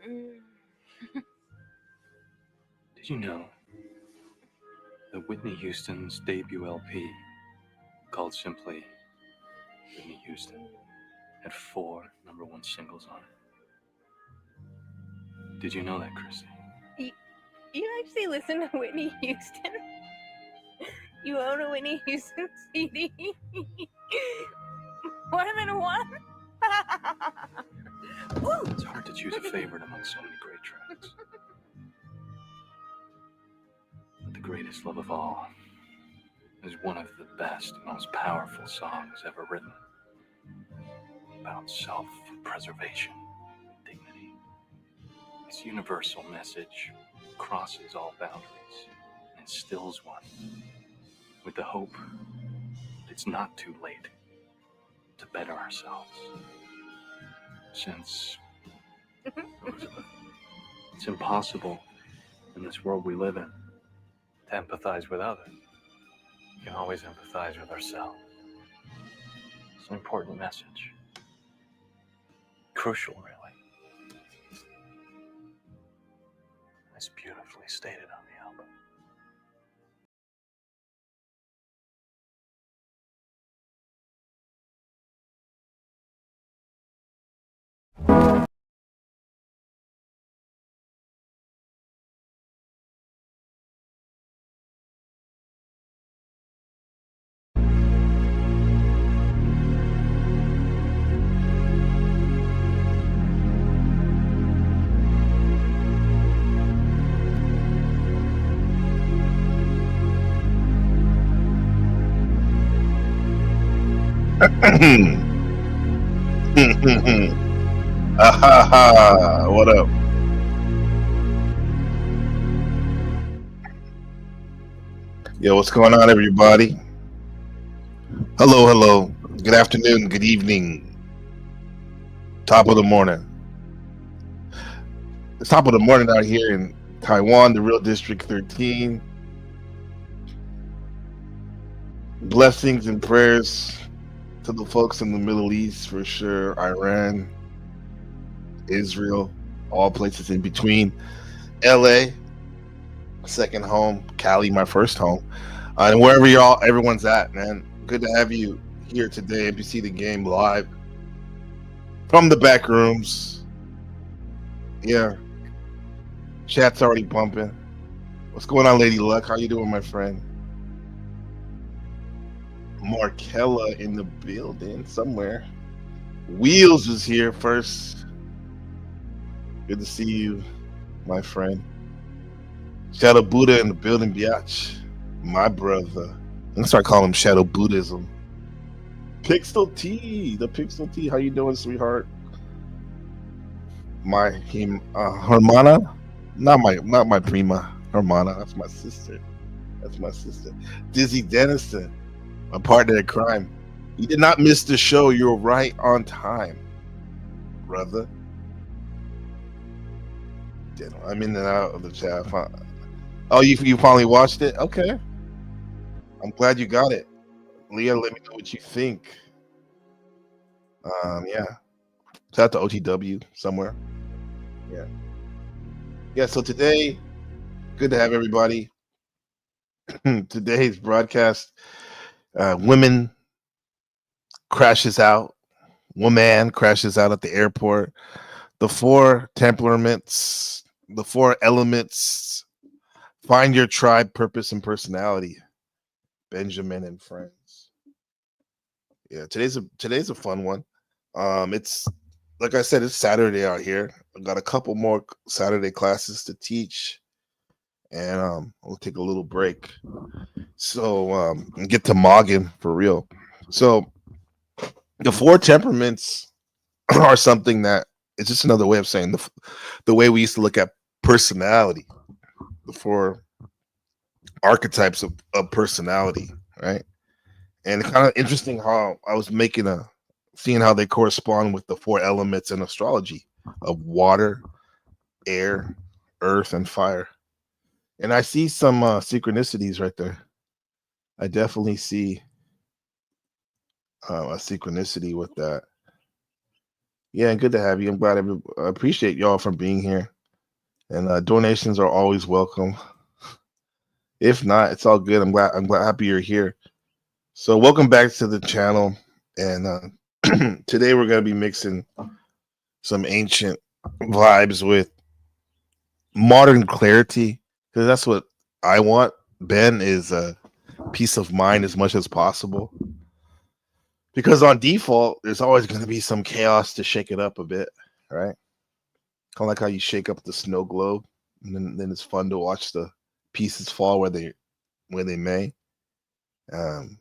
Did you know that Whitney Houston's debut LP, called simply Whitney Houston, had 4 #1 singles on it? Did you know that, Chrissy? You actually listen to Whitney Houston? You own a Whitney Houston CD? What am I to what? It's hard to choose a favorite among so many great tracks. But the greatest love of all is one of the best, most powerful songs ever written about self-preservation and dignity. Its universal message crosses all boundaries and instills one with the hope that it's not too late to better ourselves. Since, Elizabeth, it's impossible in this world we live in to empathize with others. We can always empathize with ourselves. It's an important message. Crucial, really. It's beautifully stated on the album. What up? Yo, what's going on, everybody? Hello, hello. Good afternoon, good evening. Top of the morning. It's top of the morning out here in Taiwan, the real District 13. Blessings and prayers to the folks in the Middle East for sure. Iran, Israel, all places in between. LA, second home. Cali, my first home. And wherever everyone's at, man. Good to have you here today. NBC The Game live from the back rooms. Yeah. Chat's already bumping. What's going on, Lady Luck? How you doing, my friend? Markella in the building somewhere. Wheels is here first. Good to see you, my friend. Shadow Buddha in the building, biatch. My brother. I'm gonna start calling him Shadow Buddhism. Pixel T, the Pixel T. How you doing, sweetheart? Hermana, not my prima. Hermana, that's my sister. Dizzy Dennison, my partner in crime. You did not miss the show. You're right on time, brother. I'm in and out of the chat. Oh, you finally watched it? Okay. I'm glad you got it. Leah, let me know what you think. Yeah. Shout out to OTW somewhere. Yeah. Yeah, so today, good to have everybody. Today's broadcast, woman crashes out at the airport. The Four Temperaments, the 4 elements, find your tribe, purpose, and personality. Benjamin and friends. Yeah, today's a fun one. It's like I said, it's Saturday out here. I got a couple more Saturday classes to teach, and we'll take a little break. So and get to Mogging for real. So the 4 temperaments are something that it's just another way of saying the way we used to look at personality. The 4 archetypes of personality, right? And it's kind of interesting how I was seeing how they correspond with the 4 elements in astrology of water, air, earth, and fire. And I see some synchronicities right there. I definitely see a synchronicity with that. Yeah, good to have you. I'm glad I appreciate y'all for being here. And donations are always welcome. If not, it's all good. I'm glad happy you're here. So welcome back to the channel. And today we're gonna be mixing some ancient vibes with modern clarity. Because that's what I want. Ben is peace of mind as much as possible. Because on default, there's always gonna be some chaos to shake it up a bit, right? Kind of like how you shake up the snow globe, and then it's fun to watch the pieces fall where they may. Um,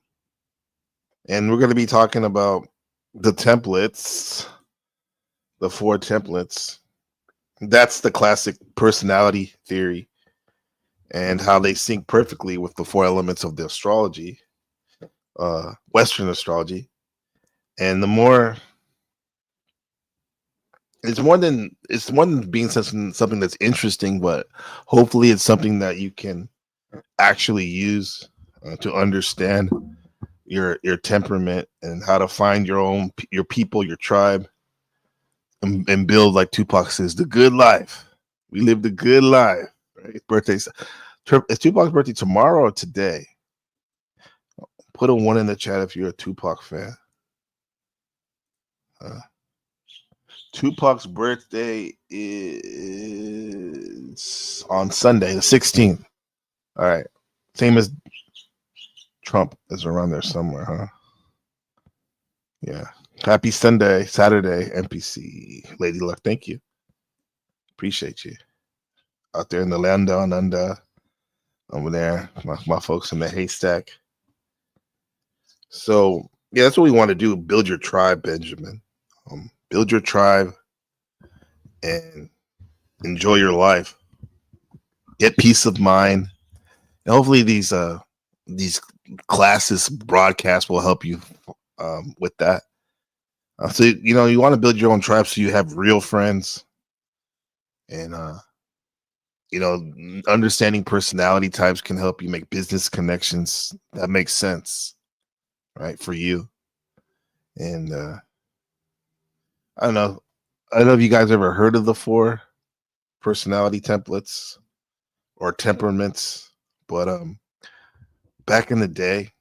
and we're going to be talking about the templates, the four templates. That's the classic personality theory and how they sync perfectly with the four elements of the astrology, Western astrology. And the more it's more than being something that's interesting, but hopefully it's something that you can actually use to understand your temperament and how to find your people, your tribe, and build, like Tupac says, the good life. We live the good life. Right? His birthday's is Tupac's birthday tomorrow or today? Put a one in the chat if you're a Tupac fan. Uh, Tupac's birthday is on Sunday, the 16th. All right. Same as Trump is around there somewhere, huh? Yeah. Happy Sunday, Saturday, NPC. Lady Luck, thank you. Appreciate you. Out there in the land down under, over there, my folks in the haystack. So, yeah, that's what we want to do. Build your tribe, Benjamin. Build your tribe and enjoy your life. Get peace of mind. And hopefully these classes broadcasts will help you with that. So you want to build your own tribe so you have real friends, and understanding personality types can help you make business connections that make sense, right, for you. And I don't know. I don't know if you guys ever heard of the four personality templates or temperaments, but back in the day,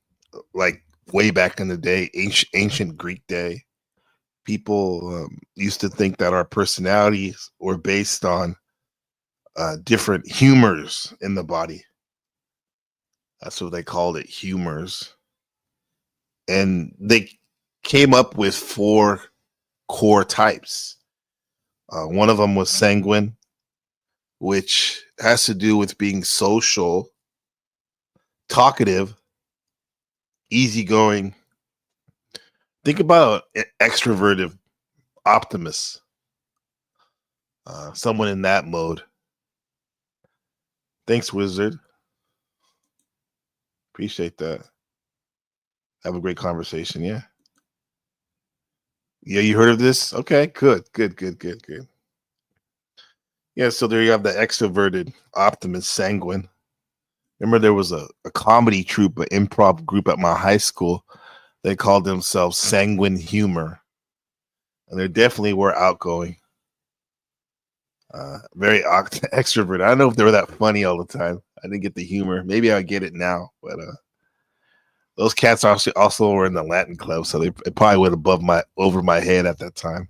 like way back in the day, ancient Greek day, people used to think that our personalities were based on different humors in the body. That's what they called it, humors. And they came up with four core types. One of them was sanguine, which has to do with being social, talkative, easygoing. Think about an extroverted optimist, someone in that mode. Thanks, Wizard. Appreciate that. Have a great conversation. Yeah. Yeah, you heard of this? Okay, good. Yeah, so there you have the extroverted optimist, sanguine. Remember, there was a comedy troupe, an improv group at my high school. They called themselves Sanguine Humor. And they definitely were outgoing. Very extrovert. I don't know if they were that funny all the time. I didn't get the humor. Maybe I get it now, but those cats also were in the Latin club, so it probably went over my head at that time.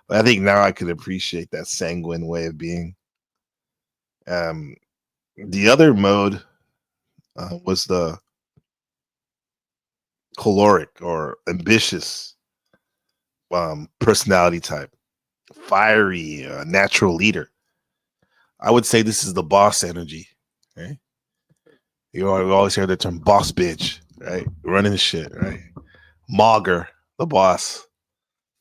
But I think now I could appreciate that sanguine way of being. The other mode was the choleric or ambitious personality type, fiery, natural leader. I would say this is the boss energy. Right? You always hear the term boss bitch, right? Running the shit, right? Mogger, the boss,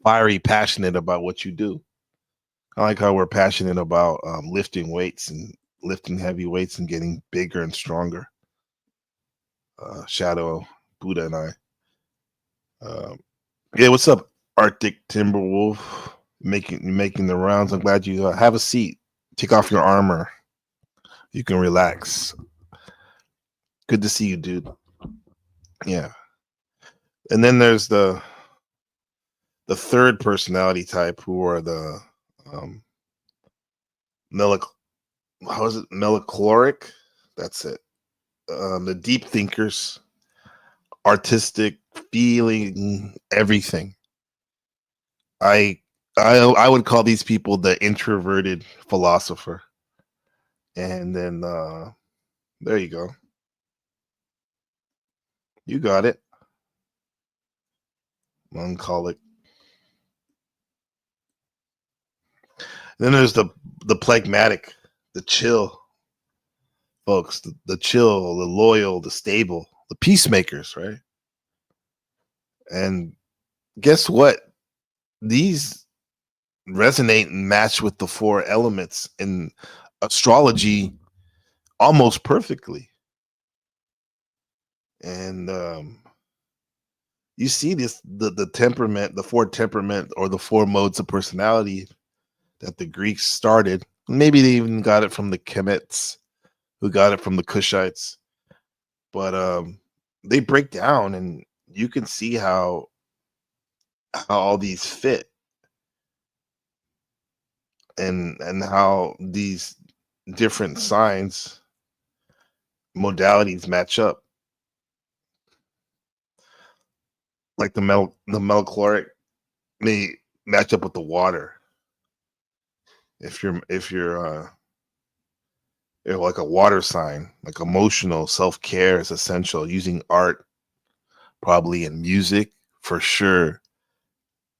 fiery, passionate about what you do. I like how we're passionate about lifting weights and lifting heavy weights and getting bigger and stronger. Shadow, Buddha, and I. Yeah, what's up, Arctic Timberwolf? Making the rounds. I'm glad you have a seat. Take off your armor. You can relax. Good to see you, dude. Yeah. And then there's the the third personality type, who are the um, melac- how is it, melancholic? That's it. The deep thinkers, artistic, feeling everything. I I would call these people the introverted philosopher. And then there you go. You got it. Melancholic. Then there's the phlegmatic, the chill folks, the chill, the loyal, the stable, the peacemakers, right? And guess what? These resonate and match with the four elements in astrology almost perfectly. And you see this the temperament, the four temperament or the four modes of personality that the Greeks started. Maybe they even got it from the Kemets, who got it from the Kushites. But they break down, and you can see how all these fit, and how these different signs modalities match up. Like the melchloric may match up with the water. If you're like a water sign, like emotional self-care is essential, using art probably and music for sure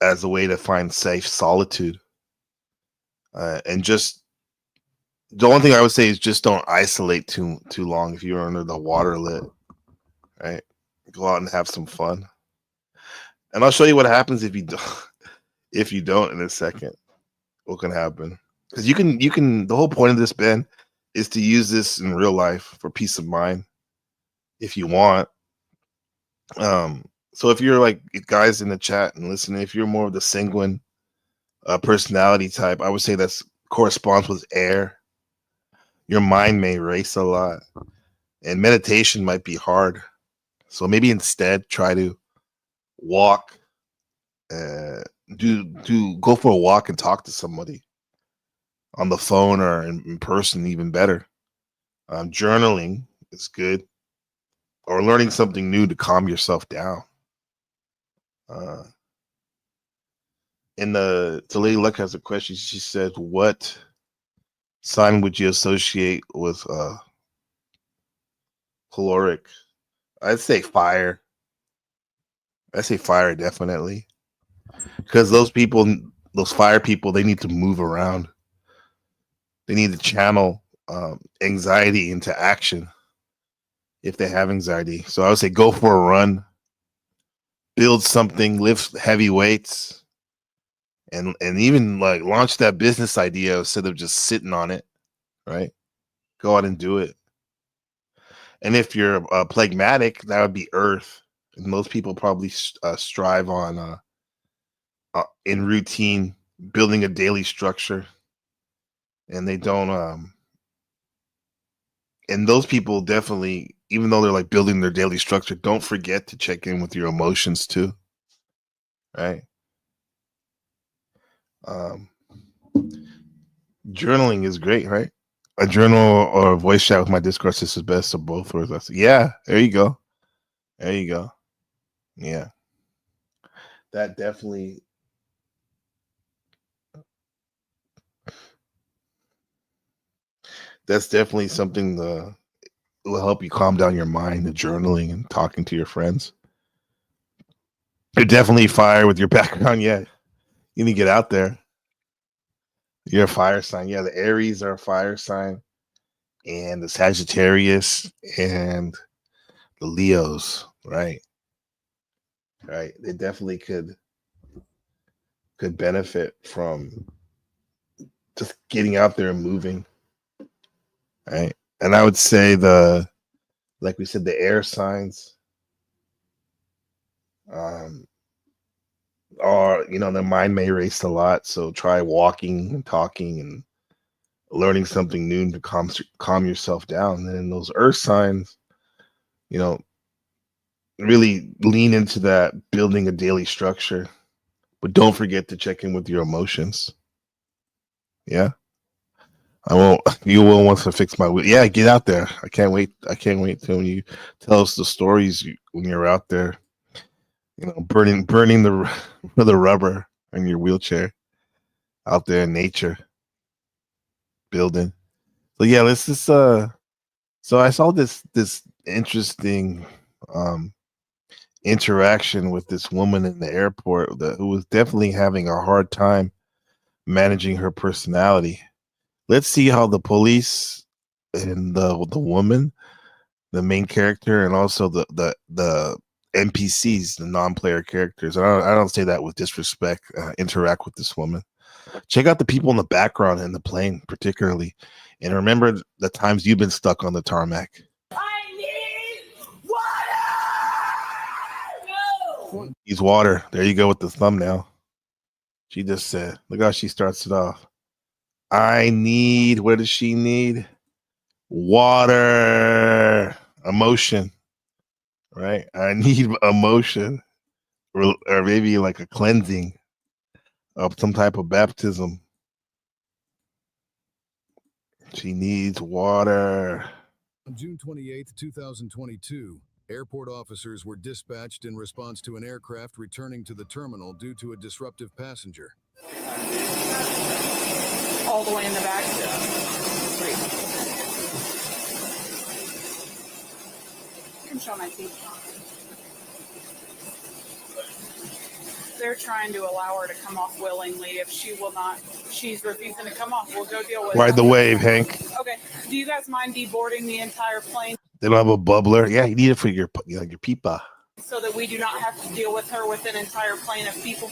as a way to find safe solitude. And just the only thing I would say is just don't isolate too long if you're under the water lit, right? Go out and have some fun. And I'll show you what happens if you don't if you don't in a second. What can happen? Because you can the whole point of this, Ben, is to use this in real life for peace of mind if you want. So if you're like guys in the chat and listening, if you're more of the sanguine personality type, I would say that's corresponds with air. Your mind may race a lot, and meditation might be hard. So maybe instead try to walk, uh, do go for a walk and talk to somebody on the phone or in person, even better. Journaling is good, or learning something new to calm yourself down. Uh, and the lady Luck has a question. She said, "What sign would you associate with caloric?" I'd say fire. I'd say fire definitely, because those people, those fire people, they need to move around. They need to channel anxiety into action if they have anxiety. So I would say go for a run, build something, lift heavy weights, and even like launch that business idea instead of just sitting on it. Right? Go out and do it. And if you're phlegmatic, that would be earth. And most people probably strive on in routine, building a daily structure, and they don't. And those people definitely, even though they're like building their daily structure, don't forget to check in with your emotions too, right? Um, Journaling is great, right? A journal or a voice chat with my Discord is best of both of us. Yeah, there you go. There you go. Yeah, that definitely. That's definitely something that will help you calm down your mind. The journaling and talking to your friends. You're definitely fire with your background. Yeah, you need to get out there. You're a fire sign. Yeah, the Aries are a fire sign, and the Sagittarius and the Leos. Right, right. They definitely could benefit from just getting out there and moving. Right, and I would say like we said, the air signs. Um, or their mind may race a lot, so try walking and talking and learning something new to calm yourself down. And then those earth signs, you know really lean into that, building a daily structure but don't forget to check in with your emotions. Yeah. I won't. You will want to fix my wheel. Yeah, get out there. I can't wait. I can't wait till you tell us the stories when you're out there. Burning the the rubber in your wheelchair out there in nature, building. So yeah, let's just. So I saw this interesting interaction with this woman in the airport who was definitely having a hard time managing her personality. Let's see how the police and the woman, the main character, and also the NPCs, the non-player characters. I don't say that with disrespect. Interact with this woman. Check out the people in the background in the plane, particularly, and remember the times you've been stuck on the tarmac. I need water! No! Needs water. There you go with the thumbnail. She just said, look how she starts it off. I need, what does she need? Water. Emotion. Right? I need emotion. Or maybe like a cleansing of some type of baptism. She needs water. On June 28, 2022, airport officers were dispatched in response to an aircraft returning to the terminal due to a disruptive passenger. All the way in the back? Sweet. I can show my teeth. They're trying to allow her to come off willingly. If she will not, she's refusing to come off. We'll go deal with it. Ride the wave, Hank. Okay. Do you guys mind deboarding the entire plane They don't have a bubbler. Yeah, you need it for your pipa. so that we do not have to deal with her with an entire plane of people?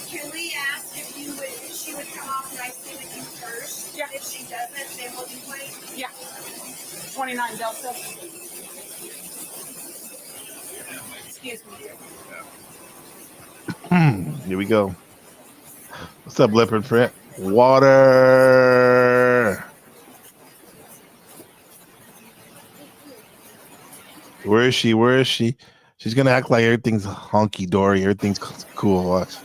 Can we ask if she would come off nicely with you first? Yeah. If she doesn't, then we'll be waiting. Yeah. 29 Delta. Excuse me. Here we go. What's up, leopard print? Water. Where is she? Where is she? She's gonna act like everything's honky dory. Everything's cool. Watch.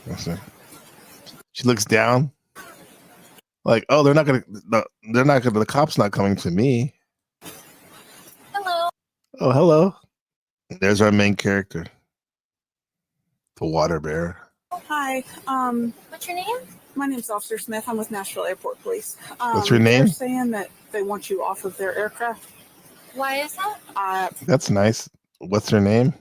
Listen. She looks down. Like, oh, they're not gonna. The cop's not coming to me. Hello. Oh, hello. There's our main character, the water bear. Hi. What's your name? My name's Officer Smith. I'm with Nashville Airport Police. What's your name? They're saying that they want you off of their aircraft. Why is that? That's nice. What's her name?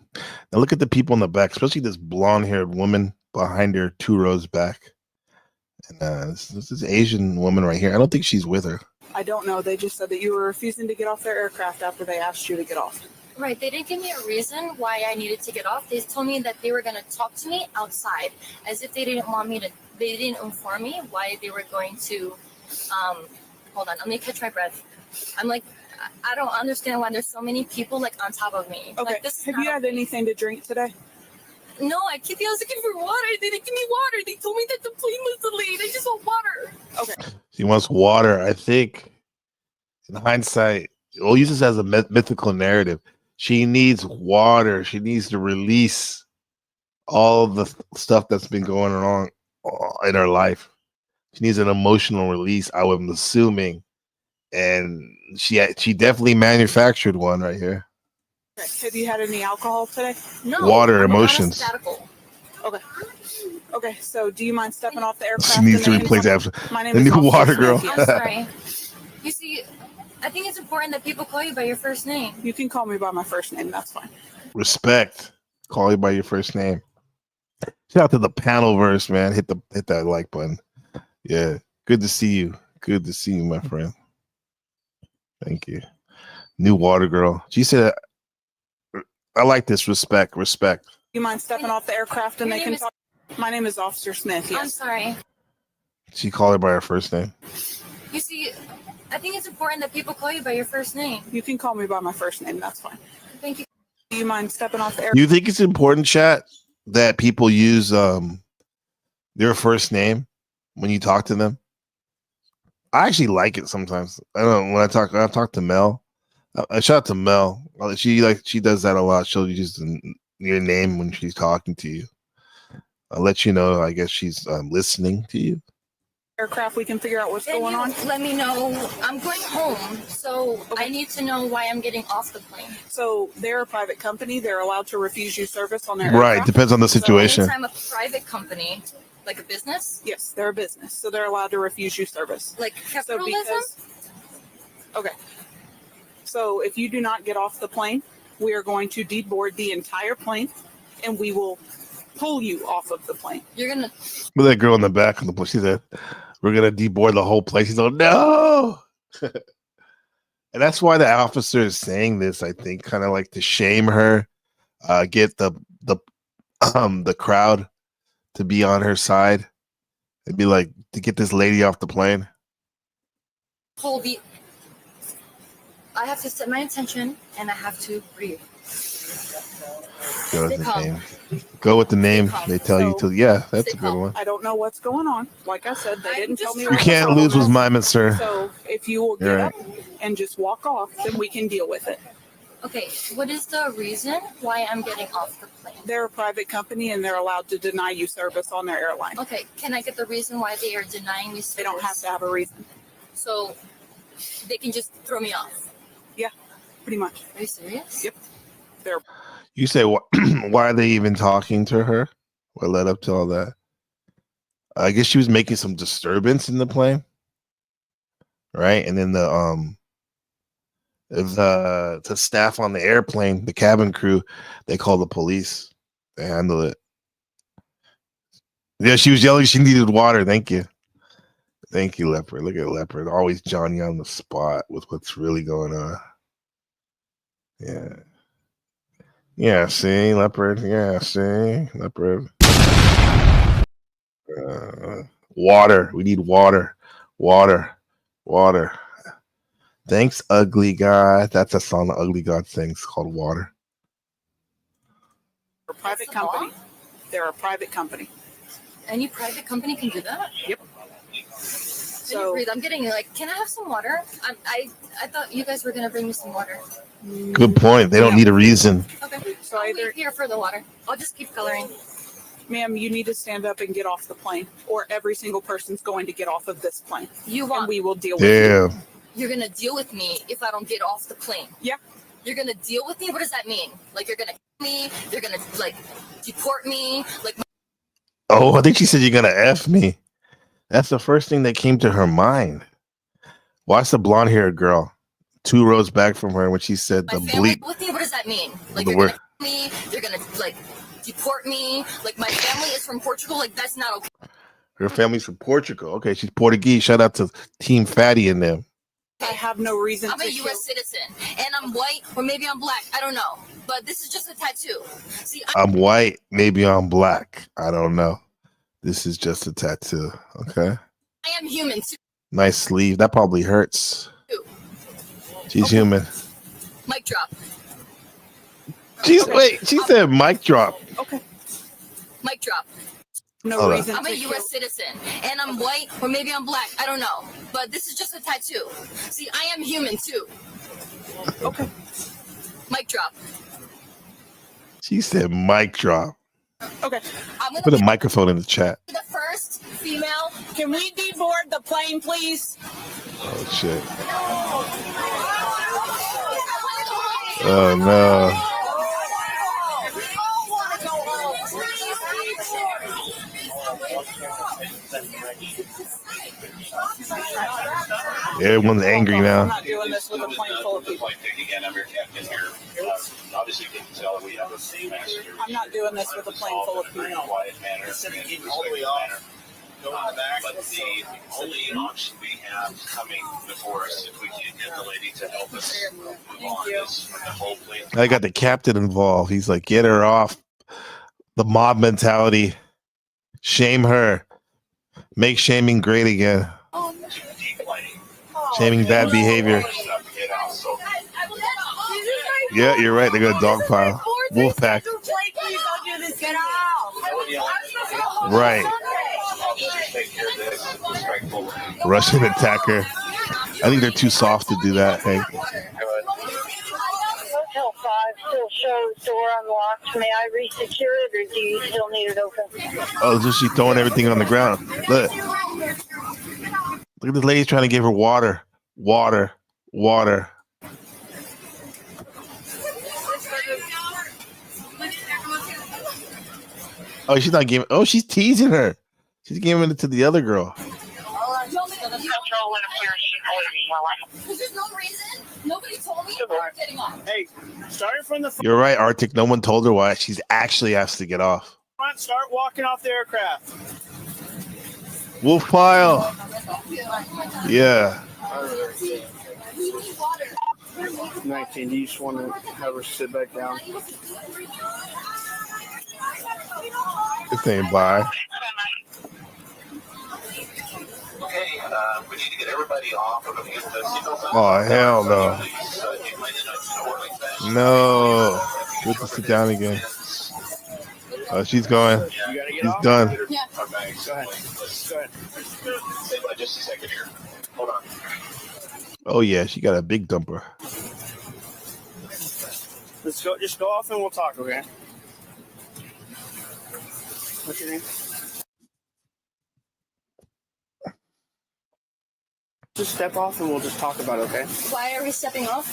Now look at the people in the back, especially this blonde-haired woman behind her, 2 rows back. And this is Asian woman right here. I don't think she's with her. I don't know. They just said that you were refusing to get off their aircraft after they asked you to get off. Right. They didn't give me a reason why I needed to get off. They told me that they were going to talk to me outside, as if they didn't want me to. They didn't inform me why they were going to. Hold on. Let me catch my breath. I'm like, I don't understand why there's so many people like on top of me. Okay. Like, this Have you had anything to drink today? No, I was looking for water. They didn't give me water. They told me that the plane was delayed. I just want water. Okay. She wants water. I think, in hindsight, we'll use this as a mythical narrative. She needs water. She needs to release all the stuff that's been going on in her life. She needs an emotional release, I am assuming. And she definitely manufactured one right here. Okay. Have you had any alcohol today? No. Water, I'm on a emotions. sabbatical. Okay. Okay. So, do you mind stepping off the aircraft? She needs to and replace then- that. My name The is new Officer water Smith. girl. Yes. I'm sorry. You see, I think it's important that people call you by your first name. You can call me by my first name. That's fine. Respect. Call you by your first name. Shout out to the panel verse, man. Hit that like button. Yeah. Good to see you. Good to see you, my friend. Thank you. New water girl. She said, I like this. Respect. You mind stepping off the aircraft and Your they name can is- talk? My name is Officer Smith. I'm Yes. sorry. She called her by her first name. You see, I think it's important that people call you by your first name. You can call me by my first name. That's fine. Thank you. Do you mind stepping off the aircraft? You think it's important, chat, that people use their first name when you talk to them? I actually like it sometimes. I don't know, when I talk to Mel. I shout out to Mel. She does that a lot. She'll use your name when she's talking to you. I'll let you know. I guess she's listening to you. Aircraft, we can figure out what's Can going you on. let me know? I'm going home, so I need to know why I'm getting off the plane. So they're a private company. They're allowed to refuse you service on their Right. aircraft. Depends on the So situation. anytime a private company, like a business, Yes, they're a business, so they're allowed to refuse you service. like So capitalism, So if you do not get off the plane, we are going to deboard the entire plane, and we will pull you off of the plane. you're gonna. With that girl in the back of the plane, she said, "We're gonna deboard the whole place." She's like, "No." And that's why the officer is saying this. I think, kind of like to shame her, get the crowd to be on her side, and be like to get this lady off the plane. Hold the. I have to set my intention, and I have to breathe. Go with Stay the calm. name. Go with the name. calm. They tell you So, to. Yeah, that's stay a good calm. one. I don't know what's going on. Like I said, they I'm didn't tell just me. You what the can't problem lose with is. my mister. So if you will You're get right. up and just walk off, then we can deal with it. Okay, what is the reason why I'm getting off the plane? They're a private company, and they're allowed to deny you service on their airline. Okay, can I get the reason why they are denying me service? They don't have to have a reason, So they can just throw me off. pretty much. Are you serious? Yep. You say why are they even talking to her? What led up to all that? I guess she was making some disturbance in the plane, right? And then the staff on the airplane, the cabin crew, they call the police. They handle it. Yeah, she was yelling. She needed water. Thank you, Leopard. Look at Leopard, always Johnny on the spot with what's really going on. Yeah. See, Leopard. Yeah, see, Leopard. Water. We need water. Thanks, Ugly God. That's a song the Ugly God sings called Water. They're a private That's the law? company. They're a private company. Any private company can do that? Yep. Can you So breathe? I'm getting like, can I have some water? I thought you guys were gonna bring me some water. Good point. They don't need a reason. Okay. So I'll either, wait here for the water. I'll just keep coloring. ma'am, you need to stand up and get off the plane, or every single person's going to get off of this plane, You and want? we will deal with you. Damn. You're gonna deal with me if I don't get off the plane. Yeah. You're gonna deal with me? What does that mean? Like you're gonna kill me? You're gonna like deport me? Like Oh, I think she said you're gonna F me. That's the first thing that came to her mind. Watch the blonde haired girl 2 rows back from her when she said my the family bleep. with me? What does that mean? Like The you're word. gonna kill me? You're gonna like deport me? Like my family is from Portugal? Like that's not okay. Her family's from Portugal. Okay, she's Portuguese. Shout out to Team Fatty in them. I have no reason I'm to a kill. U.S. citizen, and I'm white, or maybe I'm black. I don't know, but this is just a tattoo. See, I'm white, maybe I'm black. I don't know. This is just a tattoo. Okay. I am human too. Nice sleeve. That probably hurts. She's human. Mic drop. Wait, she said mic drop. Okay. Mic drop. No Hold on. reason I'm a to kill. U.S. citizen, and I'm white, or maybe I'm black. I don't know, but this is just a tattoo. See, I am human too. Okay. Mic drop. She said mic drop. Okay. I'm gonna Put a be microphone in the chat. the first female. Can we deboard the plane, please? Oh shit. Oh no. Everyone's angry I'm now. not doing this with a plane full of people. Again, I'm your captain here. Obviously, you can tell we have the same master. I'm not doing this with a plane full of Very people. quiet manner. all the way off. Go in the back. But the only option we have coming before us, if we can get the lady to help us move on, is for the whole plane. I got the captain involved. He's like, get her off. The mob mentality. Shame her. Make shaming great again. to deplane. Shaming bad behavior. Yeah, you're right. They got a dog pile. Wolf pack. Right. Russian attacker. I think they're too soft to do that. Hey. Hotel 5 still shows door unlocked. locked. May I resecure it, or do you still need it open? Oh, so she's throwing everything on the ground. Look at this lady trying to give her water. Oh, she's not giving. Oh, she's teasing her. She's giving it to the other girl. Because there's no reason. Nobody told me I'm getting off. Hey, starting from the You're right, Arctic. No one told her why she's actually has to get off. front, start walking off the aircraft. Wolf pile. Yeah. 19, do you just want to have her sit back down? This ain't by. Okay, we need to get everybody off. We're going to get the seatbelts on. Oh, hell no. No. We have to sit down again. Oh, she's going. You gotta get She's off. done. Yeah. Okay, go ahead. Go ahead. Stay by just a second here. Hold on. Oh, yeah. She got a big dumper. Let's go. Just go off and we'll talk, okay? What's your name? Just step off and we'll just talk about it, okay? Why are we stepping off?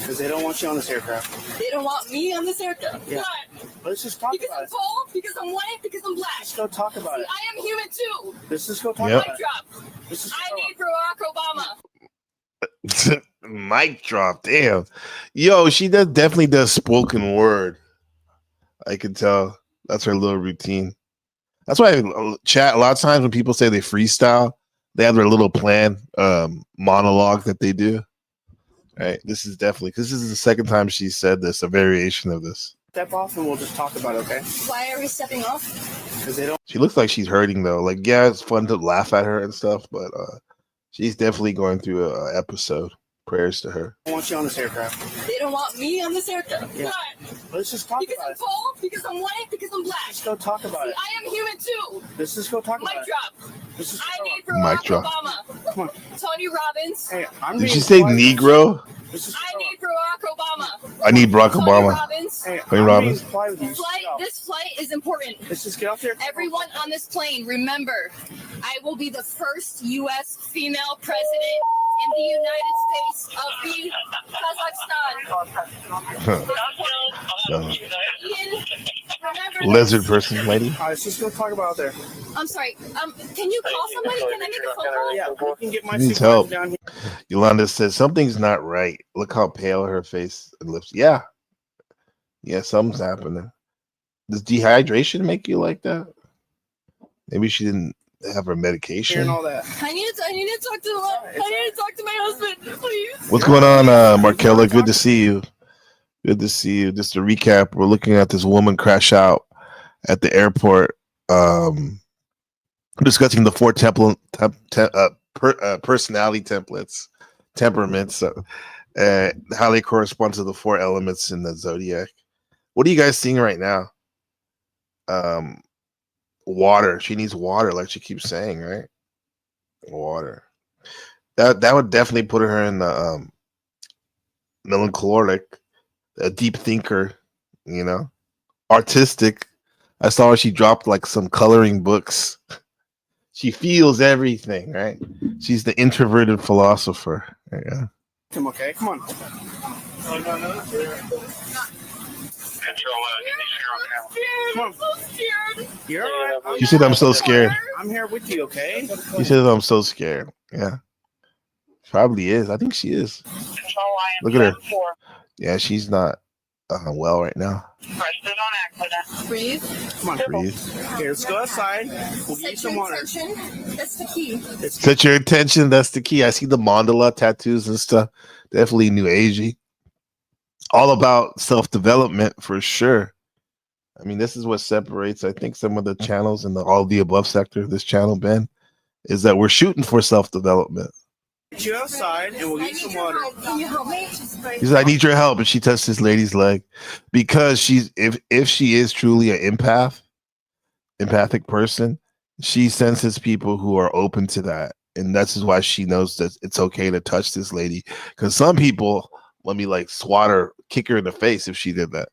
Because they don't want you on this aircraft. They don't want me on this aircraft. Yeah. Why? Let's just talk Because about I'm it. tall, because I'm white, because I'm black. Let's go talk about it. I am human too. Let's just go talk Yep. about Mic it. drop. Let's just I go. need Barack Obama. Mic drop. Damn. Yo, she definitely does spoken word. I can tell. That's her little routine. That's why chat a lot of times when people say they freestyle, they have their little plan monologue that they do. Right. This is definitely because this is the second time she said this, a variation of this. Step off and we'll just talk about it, okay? Why are we stepping off? Because they don't She looks like she's hurting though. Like, yeah, it's fun to laugh at her and stuff, but she's definitely going through an episode. Prayers to her. want you on this aircraft. They don't want me on this aircraft. Yeah. Why? Let's just talk Because about I'm it. tall, because I'm white, because I'm black. Let's go talk about it. I am human too. Let's just go talk Mic about it. drop. Let's just I go. need Mic Barack drop. Obama. Come on. Tony Robbins. Hey, I'm Did being she say quiet. Negro? Let's just I go. need Barack Obama. I need Barack Tony Obama. Robbins. Hey, Tony I'm Robbins. being quiet with you. This Just flight, get off. this flight is important. Let's just get off there. Everyone on this plane, remember, I will be the first U.S. female president in the United States of the Kazakhstan. Ian, remember Lizard this. person, lady. All right, let's just go talk about it there. I'm sorry. Can you call somebody? Can I make a phone call? Yeah, we can get my Needs supervisor help. down here. Yolanda says something's not right. Look how pale her face and lips. Yeah. Yeah, something's happening. Does dehydration make you like that? Maybe she didn't have her Here medication. and all that. I need to talk to my husband, please. What's going on, Markella? Good to see you. Good to see you. Just to recap, we're looking at this woman crash out at the airport. Discussing the four personality temperaments, how they correspond to the four elements in the zodiac. What are you guys seeing right now? Water. She needs water, like she keeps saying, right? Water. That would definitely put her in the melancholic, a deep thinker, artistic. I saw her, she dropped like some coloring books. She feels everything, right? She's the introverted philosopher. Yeah. Come okay, come on. Come on. I'm so scared. You're all right. She said, "I'm so scared." I'm here with you, okay? She said, "I'm so scared." Yeah. Probably is. I think she is. Look at her. Yeah, she's not well right now. Breathe. Come on, Breathe. Here, let's go outside. We'll get you Set some your water. intention. That's the key. Set your attention. That's the key. I see the mandala tattoos and stuff. Definitely new agey. All about self-development for sure. I mean, this is what separates, I think, some of the channels in the all the above sector of this channel, Ben, is that we're shooting for self-development. Get you outside and we'll get you some water. Can you help me? He said, "I need your help," and she touched this lady's leg because she's if she is truly an empathic person, she senses people who are open to that, and that's why she knows that it's okay to touch this lady. Because some people let me like swat her, kick her in the face if she did that.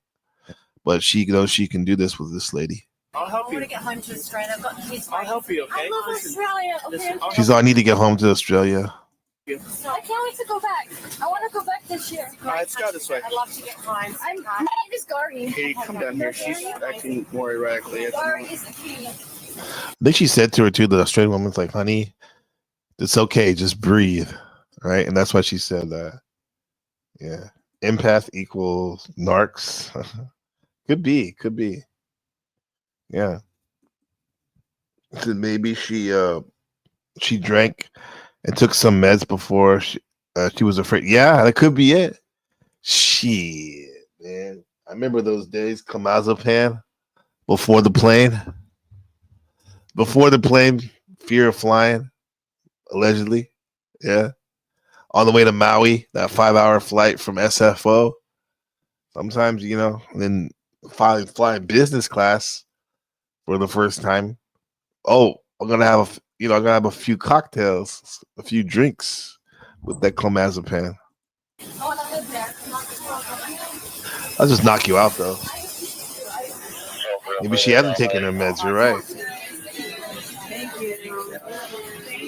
but she knows she can do this with this lady. I'll help I you. want to get home to Australia. I've got kids. I'll help you, okay? I love Australia. Okay. She's all, I need to get home to Australia. I can't wait to go back. I want to go back this year. Let's go this way. I'd love to get home. My name is Gary. Hey, come down here. She's acting more erratically. Gary is the key. I think she said to her too, the Australian woman's like, honey, it's okay, just breathe. Right? And that's why she said that. Yeah. Empath equals narcs. Could be. Yeah. So maybe she drank and took some meds before she was afraid. Yeah, that could be it. Shit, man. I remember those days, clonazepam before the plane. Before the plane, fear of flying, allegedly. Yeah. On the way to Maui, that 5-hour flight from SFO. Sometimes, and then flying business class for the first time. Oh, I'm gonna have a few cocktails, a few drinks with that clonazepam. I'll just knock you out though. Maybe she hasn't taken her meds. You're right.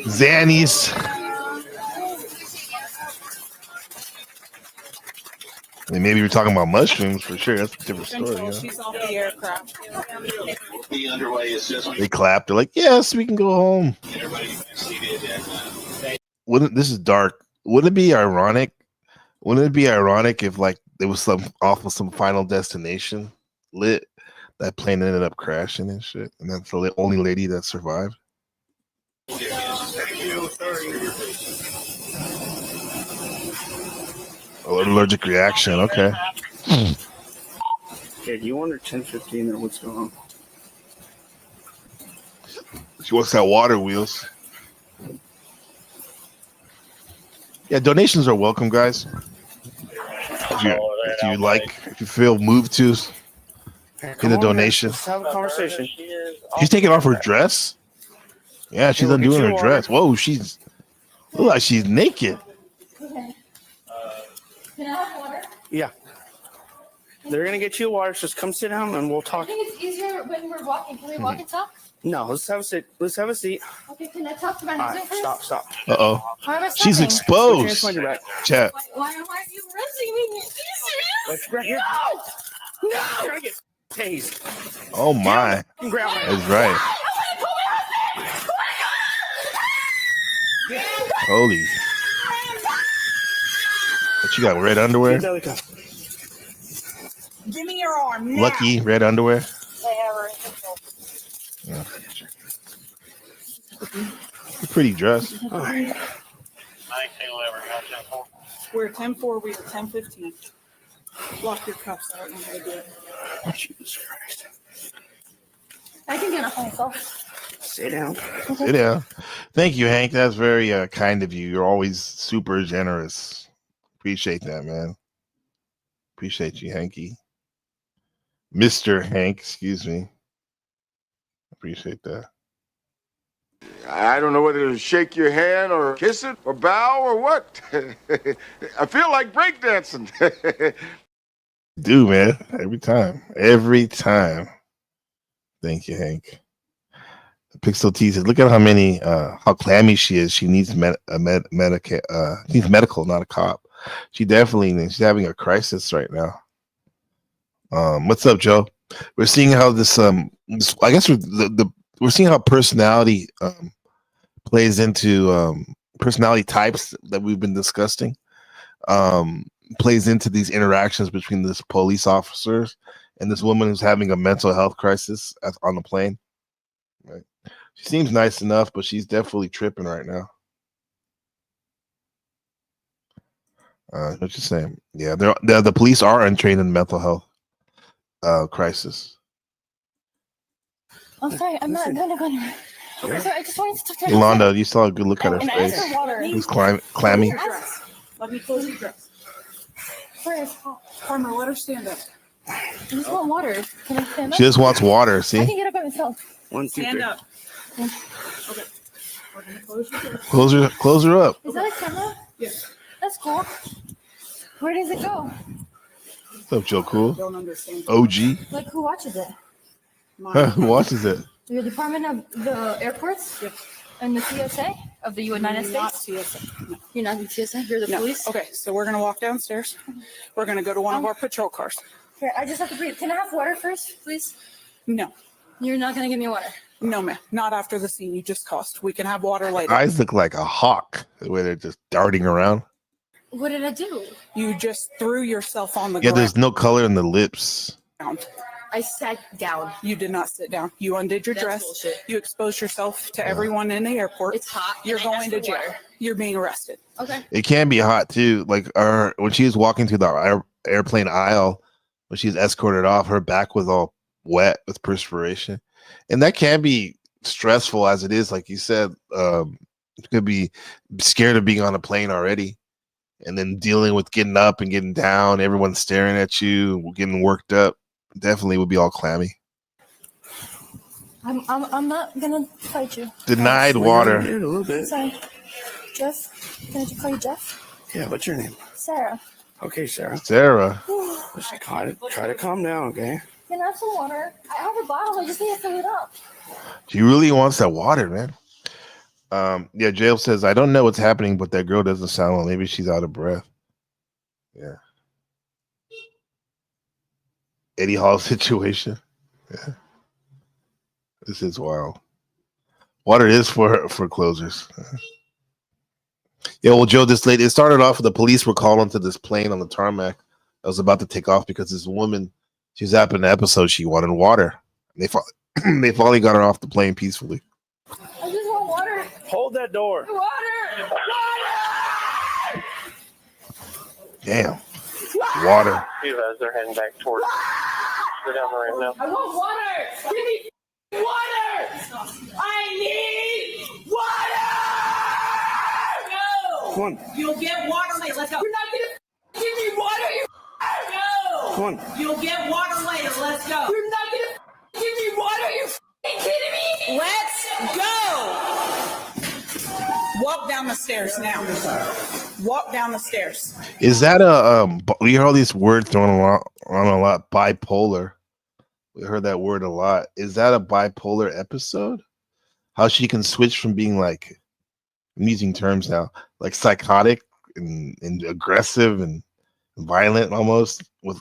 Xannies. I mean, maybe we're talking about mushrooms for sure. That's a different story. She's off the aircraft. The underway is just They clapped. They're like, "Yes, we can go home." everybody seated and This is dark? Wouldn't it be ironic? Wouldn't it be ironic if like there was some Final Destination lit, that plane ended up crashing and shit, and that's the only lady that survived? Allergic reaction. Okay. Yeah, do you want her 10:15 or what's going on? She wants that water wheels. Yeah, donations are welcome, guys. If you feel moved to in a donation. Let's have a conversation. She's taking off her dress. Yeah, she's undoing her dress. Whoa, she's look like she's naked. Okay. Can I have water? Yeah. They're gonna get you water. Just come sit down and we'll I talk. think it's easier when we're walking. Can we walk and talk? No, let's have a sit. Let's have a seat. Okay, can I talk to my All husband right, first? stop. Uh-oh. Why am I She's stopping? exposed. Put your hands behind your back. Chat. Why are you arresting me? Are you serious? Let's right here. No! You're gonna get tased. Oh my. Grab her. That's right. Holy. What you got? Red underwear? Give me your arm now. Lucky red underwear? Yeah. Pretty dress. All right. We're at 10:04. We are 10:15. Lock your cuffs. I don't know how to do it. Jesus Christ. I can get up myself. Sit down. Yeah. Thank you, Hank. That's very kind of you. You're always super generous. Appreciate that, man. Appreciate you, Hanky. Mr. Hank, excuse me. Appreciate that. I don't know whether to shake your hand or kiss it or bow or what. I feel like breakdancing. Do, man. Every time. Every time. Thank you, Hank. Pixel T says, look at how clammy she is. She needs needs medical, not a cop. She's having a crisis right now. What's up, Joe? We're seeing how this I guess we're seeing how personality plays into personality types that we've been discussing, plays into these interactions between this police officers and this woman who's having a mental health crisis on the plane. Right? She seems nice enough, but she's definitely tripping right now. What you saying? Yeah, the police are untrained in mental health crisis. I'm sorry, I'm not gonna go anywhere. Okay, sorry, I just wanted to talk to her. Yolanda, you saw a good look at her And I face. asked for water. It was clammy. Let me close your dress. Sorry, Farmer, let her stand up. I just want water. Can I stand up? She just wants water. I See, can get up by myself. 1, 2, Stand 3. up. Okay. We're gonna close your dress. close her up. Is that a camera? Yes. That's cool. Where does it go? What's up, Joe I Cool? don't understand. OG? Like, who watches it? Who watches it? The Department of the Airports? Yep. And the TSA of the United Not States? TSA. No. You're not the TSA? You're the No. police? Okay, so we're gonna walk downstairs. We're gonna go to one of our patrol cars. Here, I just have to breathe. Can I have water first, please? No, You're not going to give me water. no, ma'am. Not after the scene you just caused. We can have water later. Eyes look like a hawk, the way they're just darting around. What did I do? You just threw yourself on the Yeah, ground. there's no color in the lips. I sat down. You did not sit down. You undid your That's dress. bullshit. You exposed yourself to everyone in the airport. It's hot. You're and I going asked to for jail. water. You're being arrested. Okay. It can be hot too. Like when she was walking through the airplane aisle, when she was escorted off, her back was all wet with perspiration, and that can be stressful as it is. Like you said, you could be scared of being on a plane already, and then dealing with getting up and getting down, everyone staring at you, getting worked up. Definitely would be all clammy. I'm not gonna fight you. Denied water. A little bit. Sorry. Jeff? Can I just call you Jeff? Yeah, what's your name? Sarah. Okay, Sarah. Sarah. Let's try to calm down, okay? Can I have some water? I have a bottle. I just need to fill it up. She really wants that water, man. Yeah, Jail says, I don't know what's happening, but that girl doesn't sound well. Maybe she's out of breath. Yeah. Eddie Hall situation. Yeah. This is wild. Water is for closers. Yeah, well, Joe, this lady, it started off with the police were calling to this plane on the tarmac that was about to take off because this woman, she was up in the episode, she wanted water. They finally got her off the plane peacefully. I just want water. Hold that door. Water! Water! Damn. Water. You guys are heading back towards. We're down the ramp now. I want water! Give me water! I need water! No! Come on. You'll get water later. Let's go. You're not gonna give me water, you no! Come on. You'll get water later. Let's go. You're not gonna give me water, you kidding me? Let's go. Walk down the stairs now. Walk down the stairs. Is that we hear all these words thrown around a lot, bipolar. We heard that word a lot. Is that a bipolar episode? How she can switch from being like, I'm using terms now, like psychotic and aggressive and violent almost, but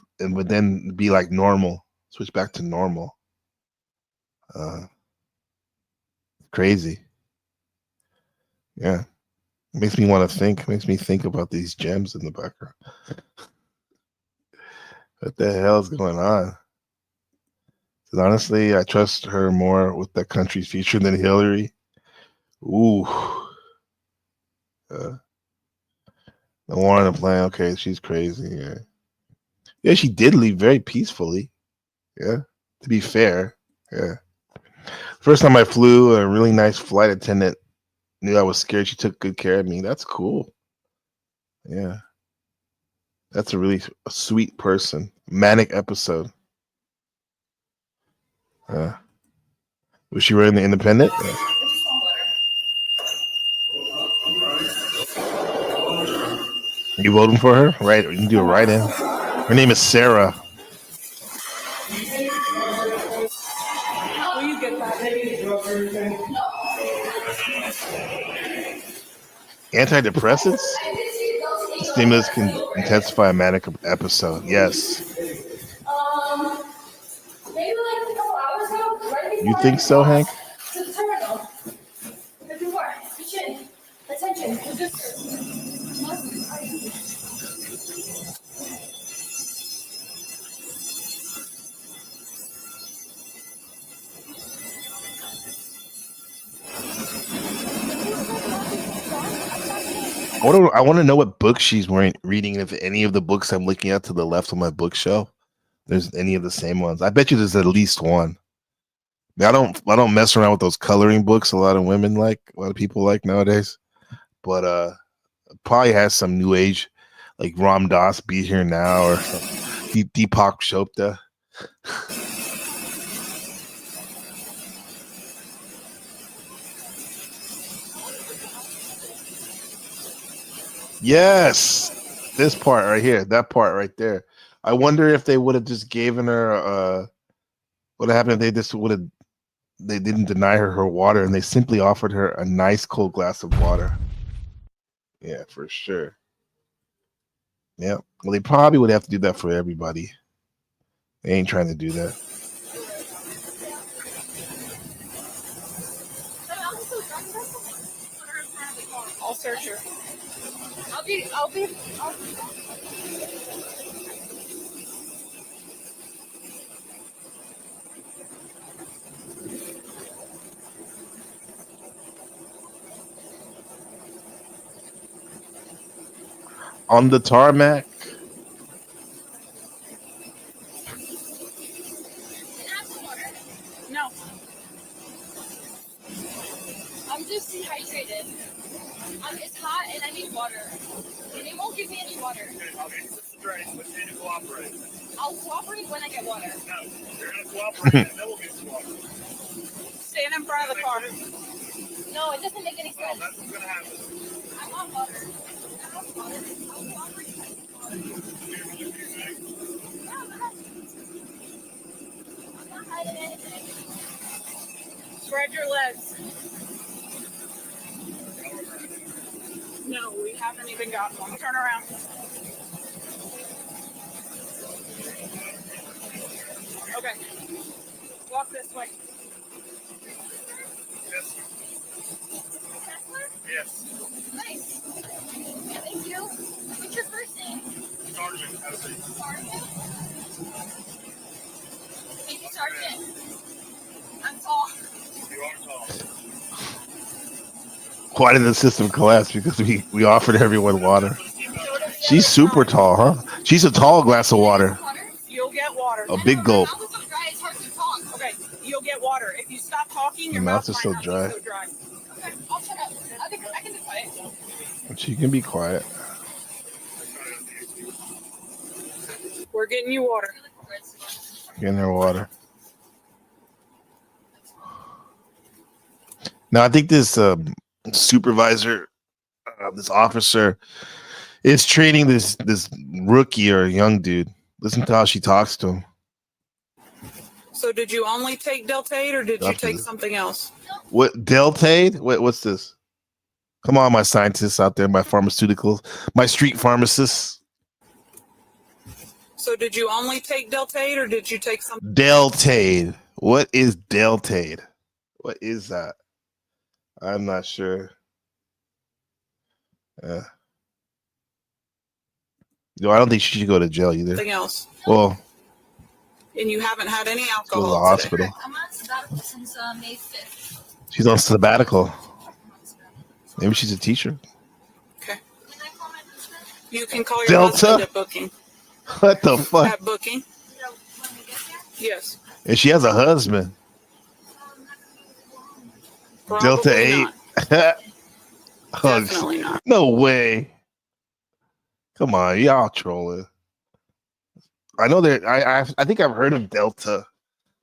then be like normal, switch back to normal. Crazy. Yeah. Makes me want to think, makes me think about these gems in the background. What the hell is going on? Because honestly, I trust her more with that country's future than Hillary. Ooh. The war on the plane. Okay, she's crazy. Yeah. Yeah, she did leave very peacefully. Yeah. To be fair. Yeah. First time I flew, a really nice flight attendant knew I was scared. She took good care of me. That's cool. Yeah. That's a really sweet person. Manic episode. Was she running the Independent? Yeah. You voting for her? Right. You can do a write-in. Her name is Sarah. Will you get that? Antidepressants? Stimulus can intensify a manic episode. Yes. Maybe like a couple hours ago, right before You think so, Hank? to the terminal. Before, attention, I want to know what book she's reading. If any of the books I'm looking at to the left on my bookshelf, there's any of the same ones. I bet you there's at least one. I don't mess around with those coloring books. A lot of people like nowadays, but probably has some new age, like Ram Dass, Be Here Now, or Deepak Chopra. Yes, this part right here, that part right there. I wonder if they would have just given her. What happened if they just would have? They didn't deny her water, and they simply offered her a nice cold glass of water. Yeah, for sure. Yeah. Well, they probably would have to do that for everybody. They ain't trying to do that. I'll search her. On the tarmac. No. I'm just dehydrated. It's hot and I need water. And they won't give me any water. I'll get you the drink, but you need to cooperate. I'll cooperate when I get water. No, you're going to cooperate, and then we'll get you water. Stand in front of the car. No, it doesn't make any Well, sense. that's what's going to happen. I want water. I want water. I'll cooperate when I get water. I'm not hiding anything. Spread your legs. No, we haven't even gotten one. Turn around. Okay. Walk this way. Yes. Yes. Nice. Thank you. What's your first name? Sergeant. Sergeant? Thank you, Sergeant. I'm tall. You are tall. Why did the system collapse? Because we offered everyone water. She's super tall, huh? She's a tall glass of water. You'll get water. A big gulp. My mouth is so dry, it's hard to talk. Okay, you'll get water. If you stop talking, your Your mouth mouth is might so not dry. be so dry. Okay, I'll shut up. I can be quiet. She can be quiet. We're getting you water. Getting her water. Now I think this supervisor, this officer, is training this rookie or young dude. Listen to how she talks to him. So did you only take Delta-8 or did you take something else? What Delta-8? What's this? Come on, my scientists out there, my pharmaceuticals, my street pharmacists. So did you only take Delta-8 or did you take something? Delta-8. What is Delta-8? What is that? I'm not sure. No, I don't think she should go to jail either. Something else. Well, And you haven't had any go to the alcohol hospital. today. I'm on sabbatical since May 5th. She's on sabbatical. Maybe she's a teacher. Okay. You can call your Delta? husband at booking. What the fuck? At booking. Yes. And she has a husband. Probably Delta-8. not. Oh, Definitely not. no way. Come on, y'all trolling. I know that I think I've heard of Delta,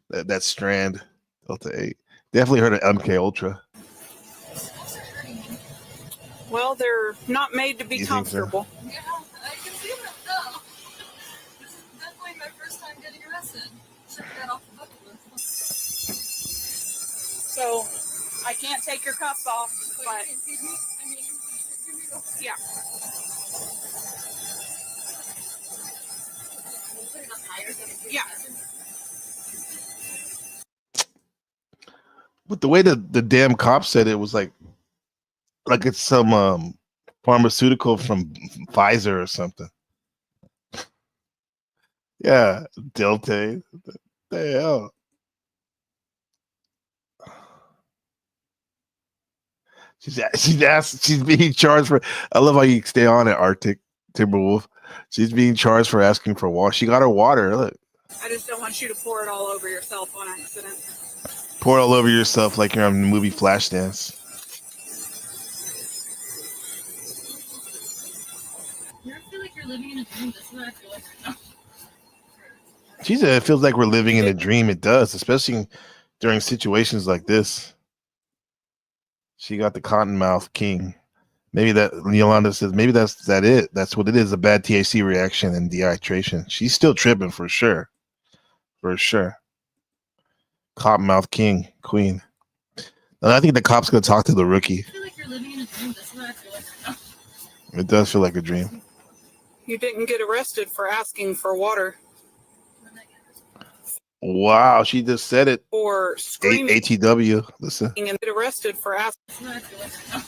that strand, Delta-8. Definitely heard of MK Ultra. Well, they're not made to be You think so? comfortable. Yeah, I can see that though. This is definitely my first time getting arrested. Check that off the bucket list. So I can't take your cuffs off, but yeah. Yeah. But the way the damn cop said it was like it's some pharmaceutical from Pfizer or something. Yeah, Delta. What the hell? She's being charged for. I love how you stay on it, Arctic Timberwolf. She's being charged for asking for water. She got her water. Look, I just don't want you to pour it all over yourself on accident. pour it all over yourself like you're on the movie Flashdance. You ever feel like you're living in a dream? That's what I feel like right now. She said it feels like we're living in a dream. It does, especially during situations like this. She got the Cottonmouth King Maybe that Yolanda says maybe that's it. That's what it is, a bad THC reaction and dehydration. She's still tripping for sure. For sure. Cottonmouth queen. And I think the cop's gonna talk to the rookie. I feel like you're living in a dream. That's what I feel like right now. It does feel like a dream. You didn't get arrested for asking for water. Wow, she just said it. Or screaming. ATW. Listen. And get arrested for asking. That's what I feel like right now.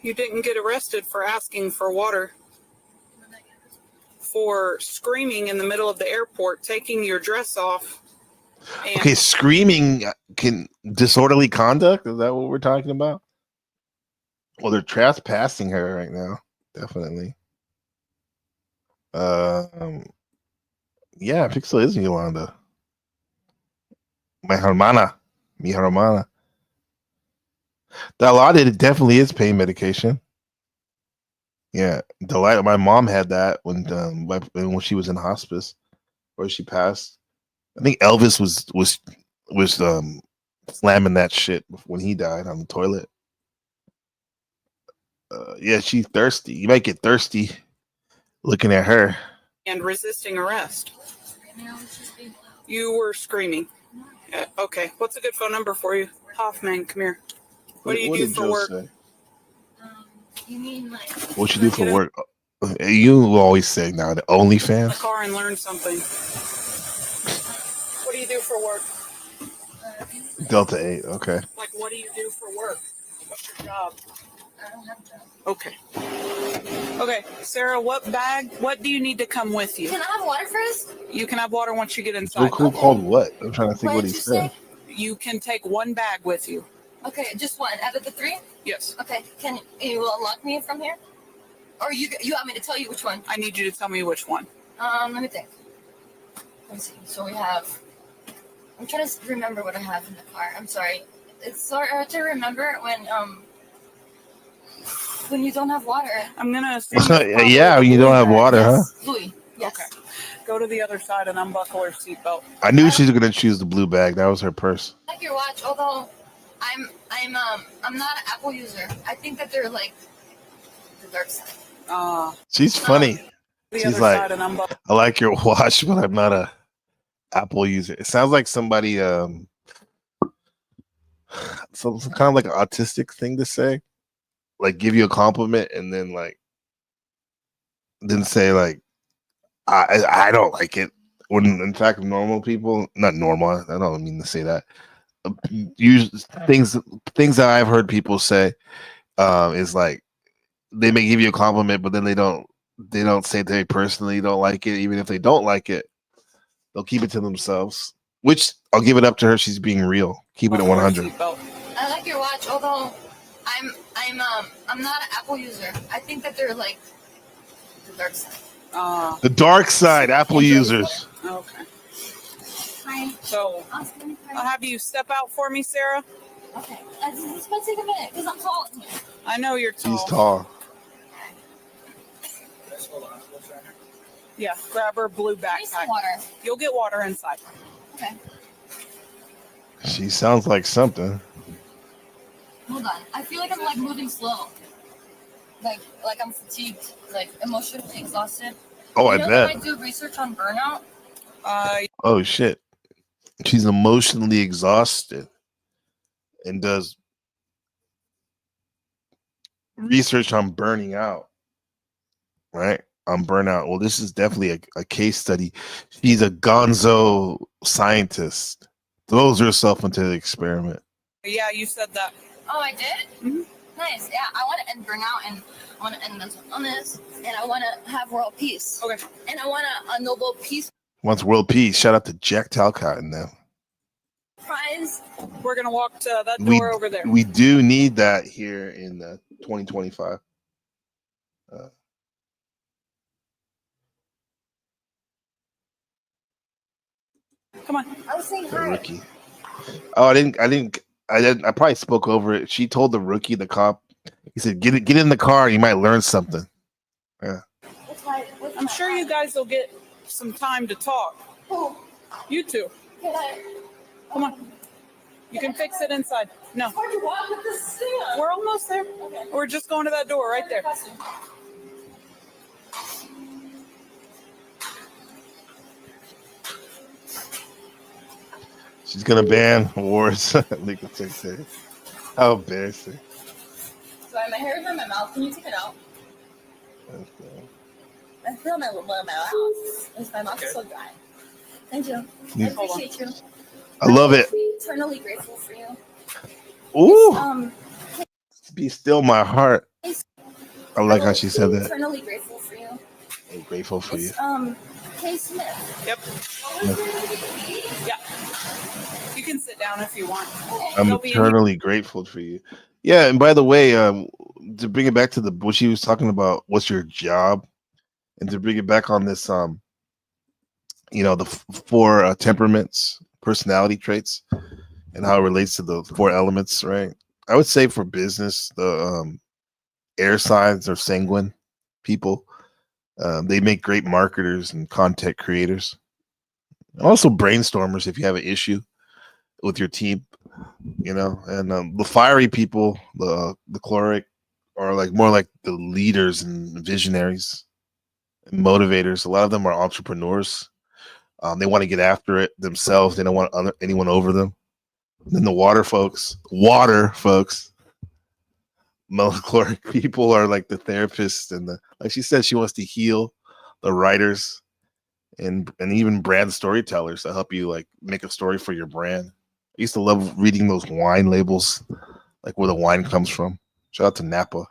You didn't get arrested for asking for water. For screaming in the middle of the airport, taking your dress off. Okay, screaming can disorderly conduct. Is that what we're talking about? Well, they're trespassing her right now. Definitely. Yeah, Pixel is Yolanda. Mi hermana. Dilaudid definitely is pain medication. Yeah, Delight. My mom had that when she was in hospice, or she passed. I think Elvis was slamming that shit when he died on the toilet. Yeah, she's thirsty. You might get thirsty looking at her. And resisting arrest. You were screaming. Okay, what's a good phone number for you? Hoffman, come here. What do you do for work? You mean like What you do for work? You always say now the OnlyFans. The car and learn something. What do you do for work? Delta 8. Okay. Like, what do you do for work? What's your job? I don't have a job. Okay. Okay, Sarah, what do you need to come with you? Can I have water first? You can have water once you get inside. Who called what? I'm trying to think what he said. You can take one bag with you. Okay, just one out of the three? Yes. Okay, can you unlock me from here? Or you want me to tell you which one? I need you to tell me which one. Let me think. Let me see. So we have. I'm trying to remember what I have in the car. I'm sorry. It's so hard to remember when you don't have water. I'm gonna assume. Yeah, you don't have water, yes. huh? Louis. Yes. Okay. Go to the other side and unbuckle her seatbelt. I knew she was gonna choose the blue bag. That was her purse. I like your watch, although I'm not an Apple user. I think that they're like the dark side. She's funny. She's like, I like your watch, but I'm not a Apple user. It sounds like somebody some kind of like an autistic thing to say. Like give you a compliment and then say like I don't like it. When in fact normal people, not normal, I don't mean to say that. Use things that I've heard people say is like they may give you a compliment, but then they don't say they personally don't like it. Even if they don't like it, they'll keep it to themselves. Which I'll give it up to her. She's being real. Keep it at 100. I like your watch, although I'm not an Apple user. I think that they're like the dark side. The dark side, Apple users. Okay. Hi. So I'll have you step out for me, Sarah. Okay. This is gonna take a minute because I'm tall. I know you're tall. She's tall. Yeah, grab her blue Give me some backpack. water. You'll get water inside. Okay. She sounds like something. Hold on. I feel like I'm like moving slow. Like I'm fatigued, like emotionally exhausted. Oh, you know I bet. When I do research on burnout. Oh shit. She's emotionally exhausted and does research on burning out. Right? On burnout. Well, this is definitely a case study. She's a gonzo scientist. Throws herself into the experiment. Yeah, you said that. Oh, I did? Mm-hmm. Nice. Yeah, I want to end burnout and I want to end mental illness and I want to have world peace. Okay. And I want a Nobel Peace Wants world peace. Shout out to Jack Talcott and them. Prize. We're going to walk to that door over there. We do need that here in 2025. Come on. I was saying The hi. rookie. Oh, I probably spoke over it. She told the rookie, the cop, he said, get in the car, you might learn something. Yeah. I'm sure you guys will get some time to talk. Who? You two. Can I? Come on. You can fix it inside. No. We're almost there. We're just going to that door right there. She's gonna ban awards. Legal secretary. How embarrassing. Sorry, my hair is in my mouth. Can you take it out? Okay. I feel my mouth. My mouth is so dry. Thank you. I appreciate you. I love it. I'm eternally grateful for you. Ooh. Be still my heart. I like how she said that. Eternally grateful for you. I'm grateful for you. K. Smith. Yep. Yeah. You can sit down if you want. I'm eternally grateful for you. Yeah, and by the way, to bring it back to what she was talking about, what's your job, and to bring it back on this, the four temperaments, personality traits, and how it relates to the four elements, right? I would say for business, the air signs are sanguine people. They make great marketers and content creators. Also brainstormers if you have an issue with your team, and the fiery people, the chloric, are more like the leaders and visionaries and motivators. A lot of them are entrepreneurs. They want to get after it themselves. They don't want anyone over them. And then the water folks, melochloric people are like the therapists and like she said, she wants to heal the writers and even brand storytellers to help you make a story for your brand. I used to love reading those wine labels, like where the wine comes from. Shout out to Napa.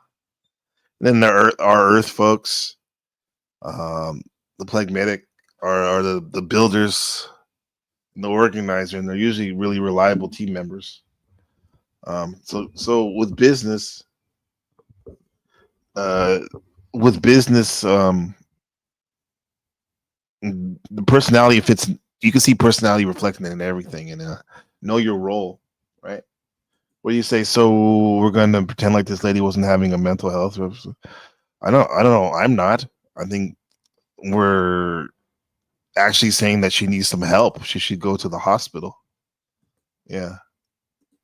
And then our earth folks, the phlegmatic are the builders and the organizer, and they're usually really reliable team members. So with business, the personality fits. You can see personality reflected in everything, and know your role, right? What do you say? So we're going to pretend like this lady wasn't having a mental health. I don't know. I'm not. I think we're actually saying that she needs some help. She should go to the hospital. Yeah,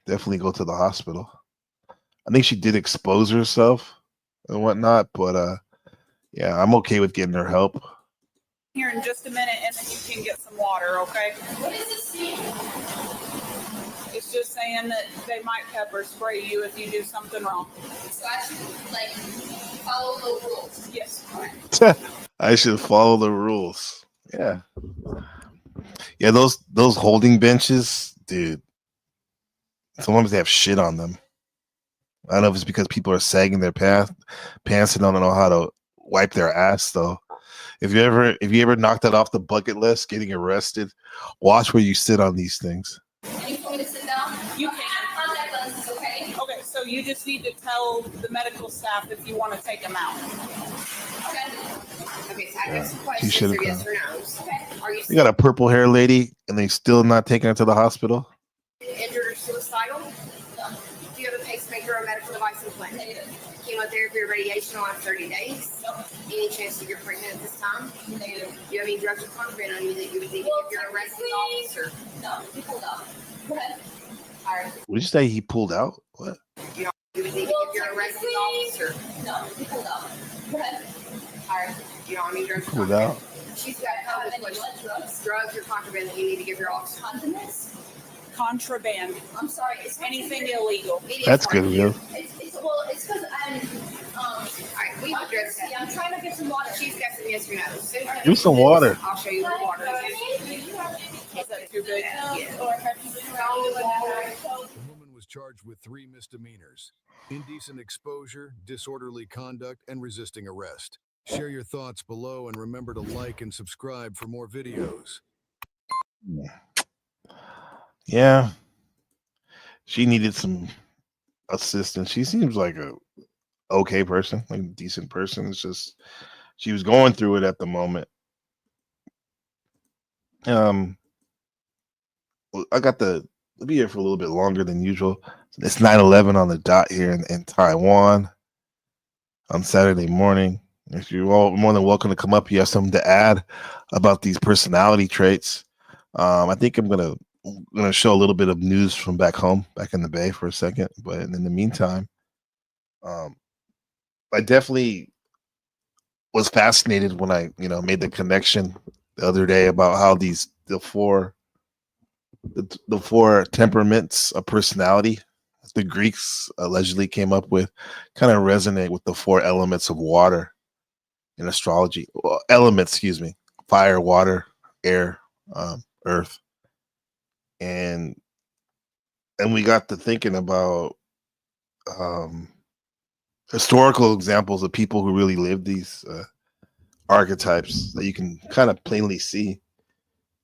definitely go to the hospital. I think she did expose herself and whatnot, but yeah, I'm okay with getting her help. Here in just a minute, and then you can get some water, okay? What is this mean? It's just saying that they might pepper spray you if you do something wrong. So I should follow the rules. Yes. I should follow the rules. Yeah. Yeah, those holding benches, dude. Sometimes they have shit on them. I don't know if it's because people are sagging their pants and don't know how to wipe their ass though. If you ever knocked that off the bucket list, getting arrested, watch where you sit on these things. And you want me to sit down? You can. Contact lenses, okay? Okay, so you just need to tell the medical staff if you want to take them out. Okay. Okay, so I got some You questions should or have yes come. or no's. Okay. Are you You got a purple hair lady, and they still not taking her to the hospital. injured or suicidal? No. Do you have a pacemaker or medical device implant? Negative. Chemotherapy or radiation in the last 30 days? No. Any chance that you're pregnant at this time? Negative. Do you have any drugs or contraband on you that you would need to give your arresting officer? No. You pulled out. Go ahead. All right. Would you say he pulled out? What? You would need to give your arresting officer? No. You pulled out. Go ahead. All right. You don't have any drugs or Pulled contraband? out. She's got drugs or contraband that you need to give your officer? Condiments? Contraband. I'm sorry. It's Anything illegal. That's good, Will. It's because I'm. All right, we address that. I'm trying to get some water. She's got some yes or no's. Do some water. I'll show you the water. Is that too big? The woman was charged with 3 misdemeanors: indecent exposure, disorderly conduct, and resisting arrest. Share your thoughts below and remember to like and subscribe for more videos. Yeah. She needed some assistance. She seems like a okay person, like a decent person. It's just she was going through it at the moment. I got to be here for a little bit longer than usual. It's 9/11 on the dot here in Taiwan on Saturday morning. If you're all more than welcome to come up, you have something to add about these personality traits. I think I'm gonna I'm going to show a little bit of news from back home, back in the Bay for a second. But in the meantime, um, I definitely was fascinated when I, made the connection the other day about how the four temperaments of personality the Greeks allegedly came up with kind of resonate with the four elements of water in astrology. Well, elements, excuse me, fire, water, air, earth, and we got to thinking about um, historical examples of people who really lived these archetypes that you can kind of plainly see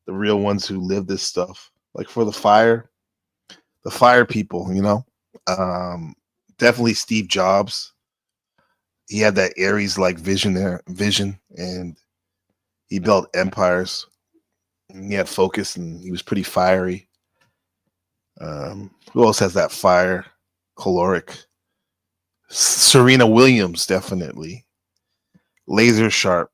the real ones who live this stuff. Like for the fire people, um, definitely Steve Jobs. He had that Aries like vision, and he built empires. And he had focus, and he was pretty fiery. Who else has that fire? Caloric. Serena Williams, definitely. Laser sharp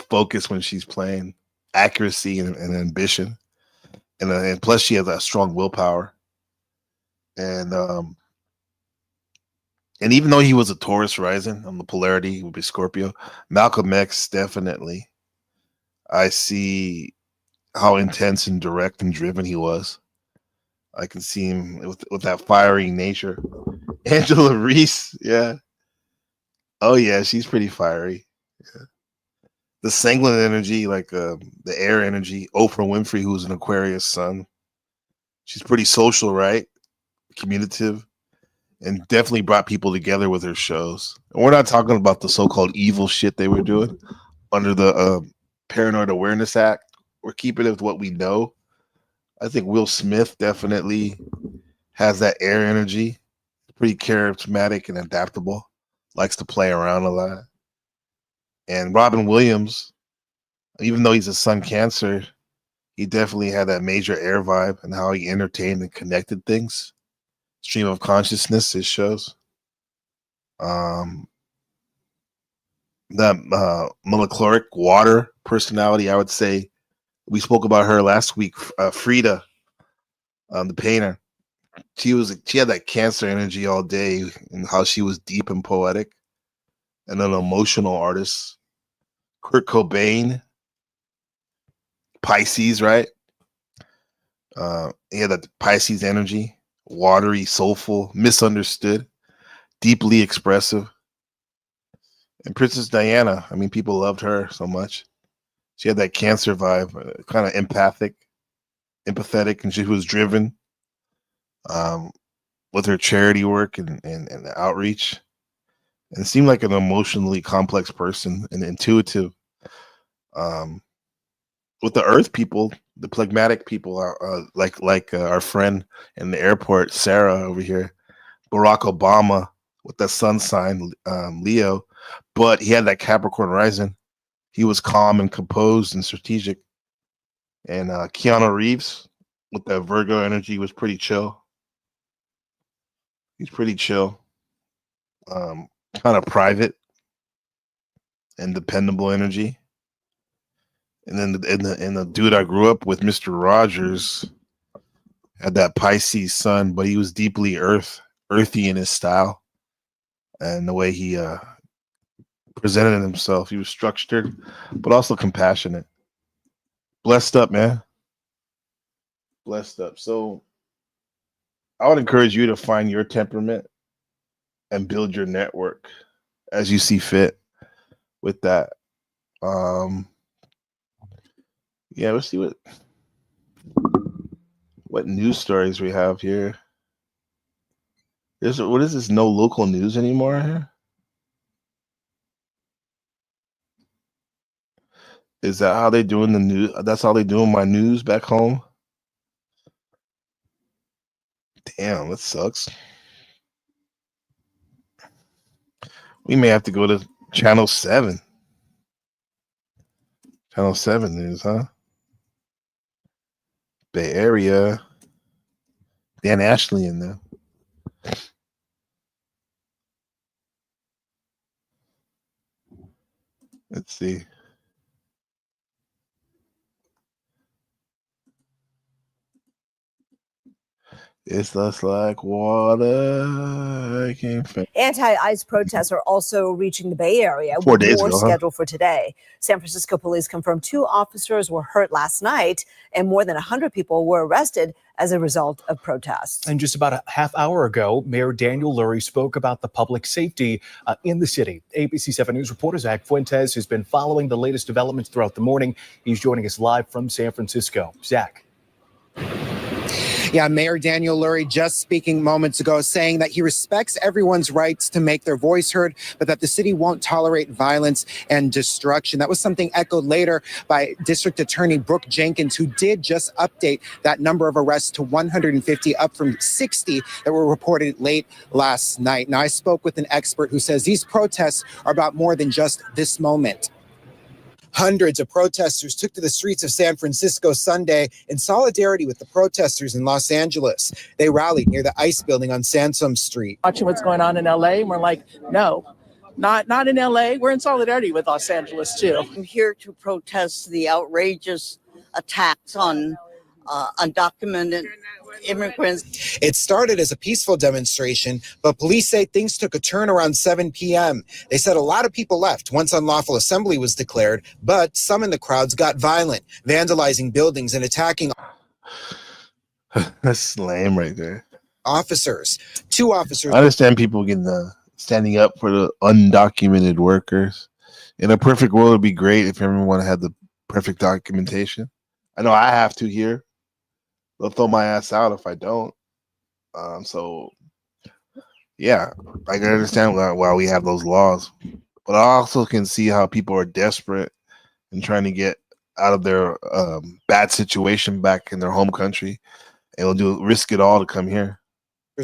focus when she's playing, accuracy and ambition, and plus she has that strong willpower. And even though he was a Taurus rising on the polarity, he would be Scorpio. Malcolm X, definitely. I see how intense and direct and driven he was. I can see him with that fiery nature. Angela Reese, yeah. Oh yeah, she's pretty fiery. Yeah. The sanguine energy, like the air energy. Oprah Winfrey, who's an Aquarius sun. She's pretty social, right? Communicative, and definitely brought people together with her shows. And we're not talking about the so-called evil shit they were doing under the Paranoid Awareness Act. We're keeping it with what we know. I think Will Smith definitely has that air energy. Pretty charismatic and adaptable. Likes to play around a lot. And Robin Williams, even though he's a Sun Cancer, he definitely had that major air vibe and how he entertained and connected things. Stream of consciousness, his shows. That molecular water personality, I would say. We spoke about her last week, Frida, the painter. She had that Cancer energy all day, and how she was deep and poetic, and an emotional artist. Kurt Cobain, Pisces, right? He had that Pisces energy, watery, soulful, misunderstood, deeply expressive. And Princess Diana, I mean, people loved her so much. She had that Cancer vibe, kind of empathetic, and she was driven um, with her charity work and outreach. And seemed like an emotionally complex person and intuitive. Um, with the Earth people, the phlegmatic people, like our friend in the airport, Sarah over here, Barack Obama with that sun sign, Leo, but he had that Capricorn rising. He was calm and composed and strategic. And Keanu Reeves with that Virgo energy was pretty chill. He's pretty chill, kind of private and dependable energy. And then the dude I grew up with, Mr. Rogers, had that Pisces sun, but he was deeply earthy in his style and the way he presented himself. He was structured, but also compassionate. Blessed up, man. Blessed up. So I would encourage you to find your temperament and build your network as you see fit with that. Um, yeah, let's see what news stories we have here. What is this? No local news anymore here? Is that how they doing the news? That's how they doing my news back home? Damn, that sucks. We may have to go to Channel 7. Channel 7 news, huh? Bay Area. Dan Ashley in there. Let's see. It's just like water. I can't find. Anti-ICE protests are also reaching the Bay Area 4 with days more ago, scheduled for today. San Francisco police confirmed 2 officers were hurt last night and more than 100 people were arrested as a result of protests. And just about a half hour ago, Mayor Daniel Lurie spoke about the public safety in the city. ABC 7 News reporter Zach Fuentes has been following the latest developments throughout the morning. He's joining us live from San Francisco. Zach. Yeah, Mayor Daniel Lurie just speaking moments ago, saying that he respects everyone's rights to make their voice heard, but that the city won't tolerate violence and destruction. That was something echoed later by District Attorney Brooke Jenkins, who did just update that number of arrests to 150, up from 60 that were reported late last night. Now, I spoke with an expert who says these protests are about more than just this moment. Hundreds of protesters took to the streets of San Francisco Sunday in solidarity with the protesters in Los Angeles. They rallied near the ICE building on Sansom Street. Watching what's going on in LA, and we're like, no, not in LA. We're in solidarity with Los Angeles too. I'm here to protest the outrageous attacks on undocumented immigrants. It started as a peaceful demonstration, but police say things took a turn around 7 p.m. They said a lot of people left once unlawful assembly was declared, but some in the crowds got violent, vandalizing buildings and attacking That's lame right there. officers. 2 officers. I understand people getting standing up for the undocumented workers. In a perfect world, it'd be great if everyone had the perfect documentation. I know I have to here. They'll throw my ass out if I don't. So, yeah, I can understand why we have those laws. But I also can see how people are desperate and trying to get out of their bad situation back in their home country. And will risk it all to come here.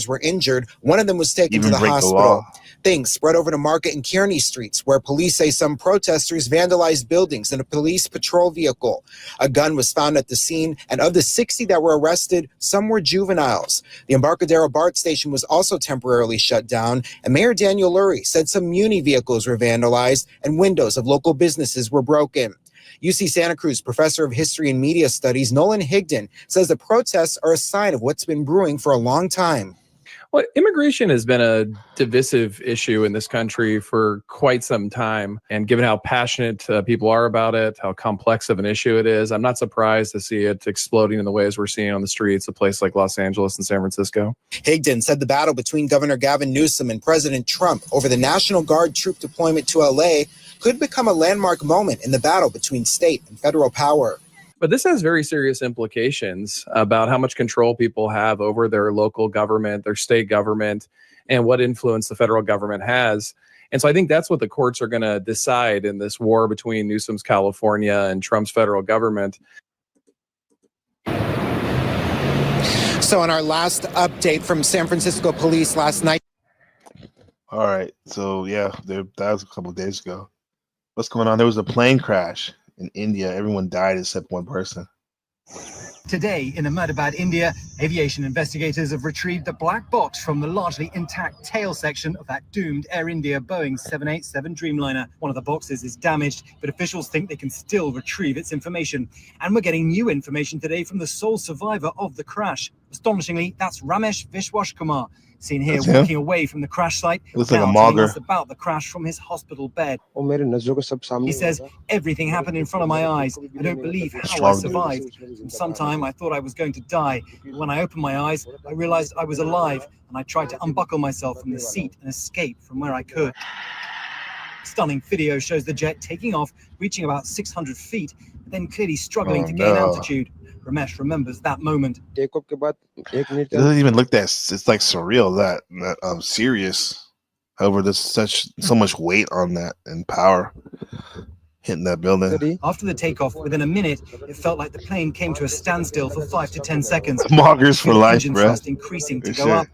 Were injured. One of them was taken to the hospital. Things spread over to Market and Kearney streets, where police say some protesters vandalized buildings and a police patrol vehicle. A gun was found at the scene, and of the 60 that were arrested, some were juveniles. The Embarcadero BART station was also temporarily shut down, and Mayor Daniel Lurie said some Muni vehicles were vandalized and windows of local businesses were broken. UC Santa Cruz professor of history and media studies Nolan Higdon says the protests are a sign of what's been brewing for a long time. Well, immigration has been a divisive issue in this country for quite some time. And given how passionate people are about it, how complex of an issue it is, I'm not surprised to see it exploding in the ways we're seeing on the streets of places like Los Angeles and San Francisco. Higdon said the battle between Governor Gavin Newsom and President Trump over the National Guard troop deployment to LA could become a landmark moment in the battle between state and federal power. But this has very serious implications about how much control people have over their local government, their state government, and what influence the federal government has. And so I think that's what the courts are going to decide in this war between Newsom's California and Trump's federal government. So in our last update from San Francisco police last night. All right. So, yeah, that was a couple of days ago. What's going on? There was a plane crash in India. Everyone died except one person. Today, in Ahmedabad, India, aviation investigators have retrieved the black box from the largely intact tail section of that doomed Air India Boeing 787 Dreamliner. One of the boxes is damaged, but officials think they can still retrieve its information. And we're getting new information today from the sole survivor of the crash. Astonishingly, that's Ramesh Vishwashkumar, seen here walking away from the crash site. Looks like a telling us mogger. about the crash from his hospital bed. He says, everything happened in front of my eyes. I don't believe how I survived. For some time, I thought I was going to die. But when I opened my eyes, I realized I was alive, and I tried to unbuckle myself from the seat and escape from where I could. Stunning video shows the jet taking off, reaching about 600 feet, but then clearly struggling to gain altitude. Ramesh remembers that moment. It doesn't even look that. It's like surreal, that serious. However, there's so much weight on that and power hitting that building. After the takeoff, within a minute, it felt like the plane came to a standstill for 5 to 10 seconds. Moggers for life, Engine bro. thrust increasing to go up,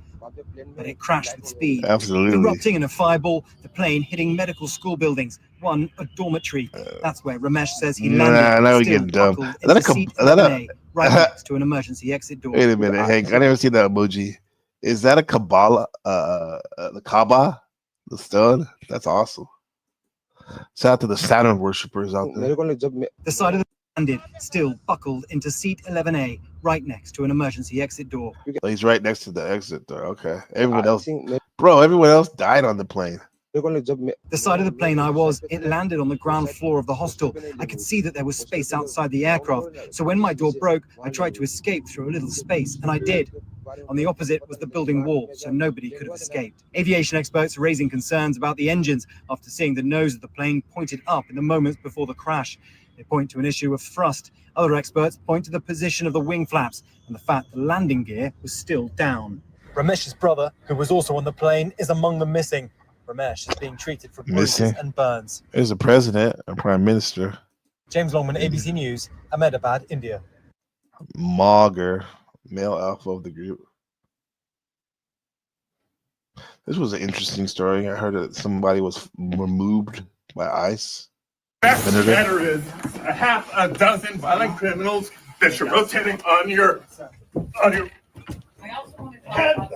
but it crashed with speed. Absolutely. Erupting in a fireball, the plane hitting medical school buildings, one a dormitory. That's where Ramesh says he landed. Now we still getting dumb. buckled Is that into a seat is that 11A, right next to an emergency exit door. Wait a minute, Hank. I never seen that emoji. Is that a Kabbalah? The Kaaba? The stone? That's awesome. Shout out to the Saturn worshippers out there. The side of the landed, still buckled into seat 11A, right next to an emergency exit door. Oh, he's right next to the exit door. Okay. Everyone else, everyone else died on the plane. The side of the plane I was, it landed on the ground floor of the hostel. I could see that there was space outside the aircraft. So when my door broke, I tried to escape through a little space, and I did. On the opposite was the building wall, so nobody could have escaped. Aviation experts are raising concerns about the engines after seeing the nose of the plane pointed up in the moments before the crash. They point to an issue of thrust. Other experts point to the position of the wing flaps and the fact the landing gear was still down. Ramesh's brother, who was also on the plane, is among the missing. Ramesh is being treated for bruises and burns. There's a president, a prime minister. James Longman, ABC News, Ahmedabad, India. Mager, male alpha of the group. This was an interesting story. I heard that somebody was removed by ICE. There is a half a dozen violent criminals that you're rotating on your head.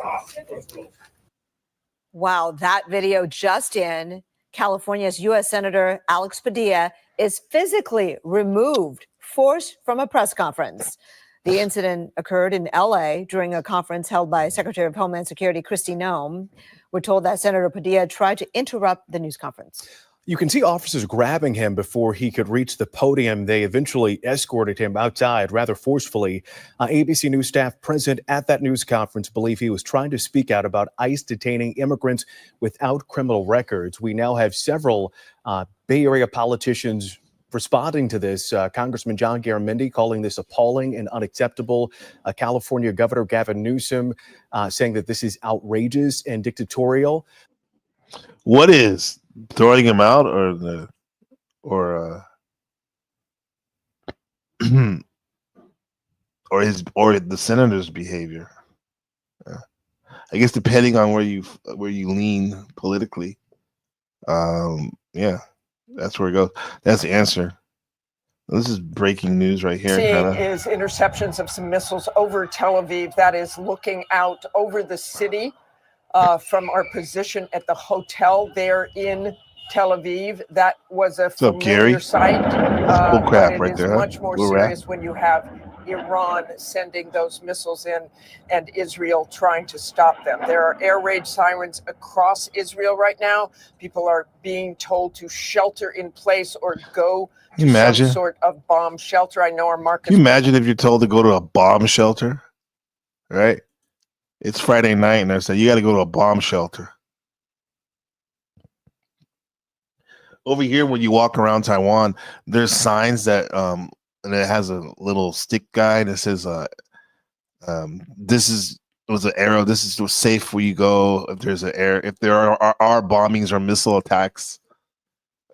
Wow, that video just in. California's U.S. Senator Alex Padilla is physically removed, forced from a press conference. The incident occurred in L.A. during a conference held by Secretary of Homeland Security Kristi Noem. We're told that Senator Padilla tried to interrupt the news conference. You can see officers grabbing him before he could reach the podium. They eventually escorted him outside rather forcefully. ABC News staff present at that news conference believe he was trying to speak out about ICE detaining immigrants without criminal records. We now have several Bay Area politicians responding to this. Congressman John Garamendi calling this appalling and unacceptable. California Governor Gavin Newsom saying that this is outrageous and dictatorial. What is throwing him out or the senator's behavior? I guess depending on where you lean politically. Yeah, that's where it goes. That's the answer. This is breaking news right here. Seeing is interceptions of some missiles over Tel Aviv. That is looking out over the city from our position at the hotel there in Tel Aviv. That was a familiar sight. Bull crap but right it there. is much more serious when you have Iran sending those missiles in and Israel trying to stop them. There are air raid sirens across Israel right now. People are being told to shelter in place or go to some sort of bomb shelter. I know our Marcus. Can you imagine if you're told to go to a bomb shelter? Right? It's Friday night and they're saying you got to go to a bomb shelter. Over here, when you walk around Taiwan, there's signs that and it has a little stick guy that says it was an arrow. This is safe where you go if there are bombings or missile attacks,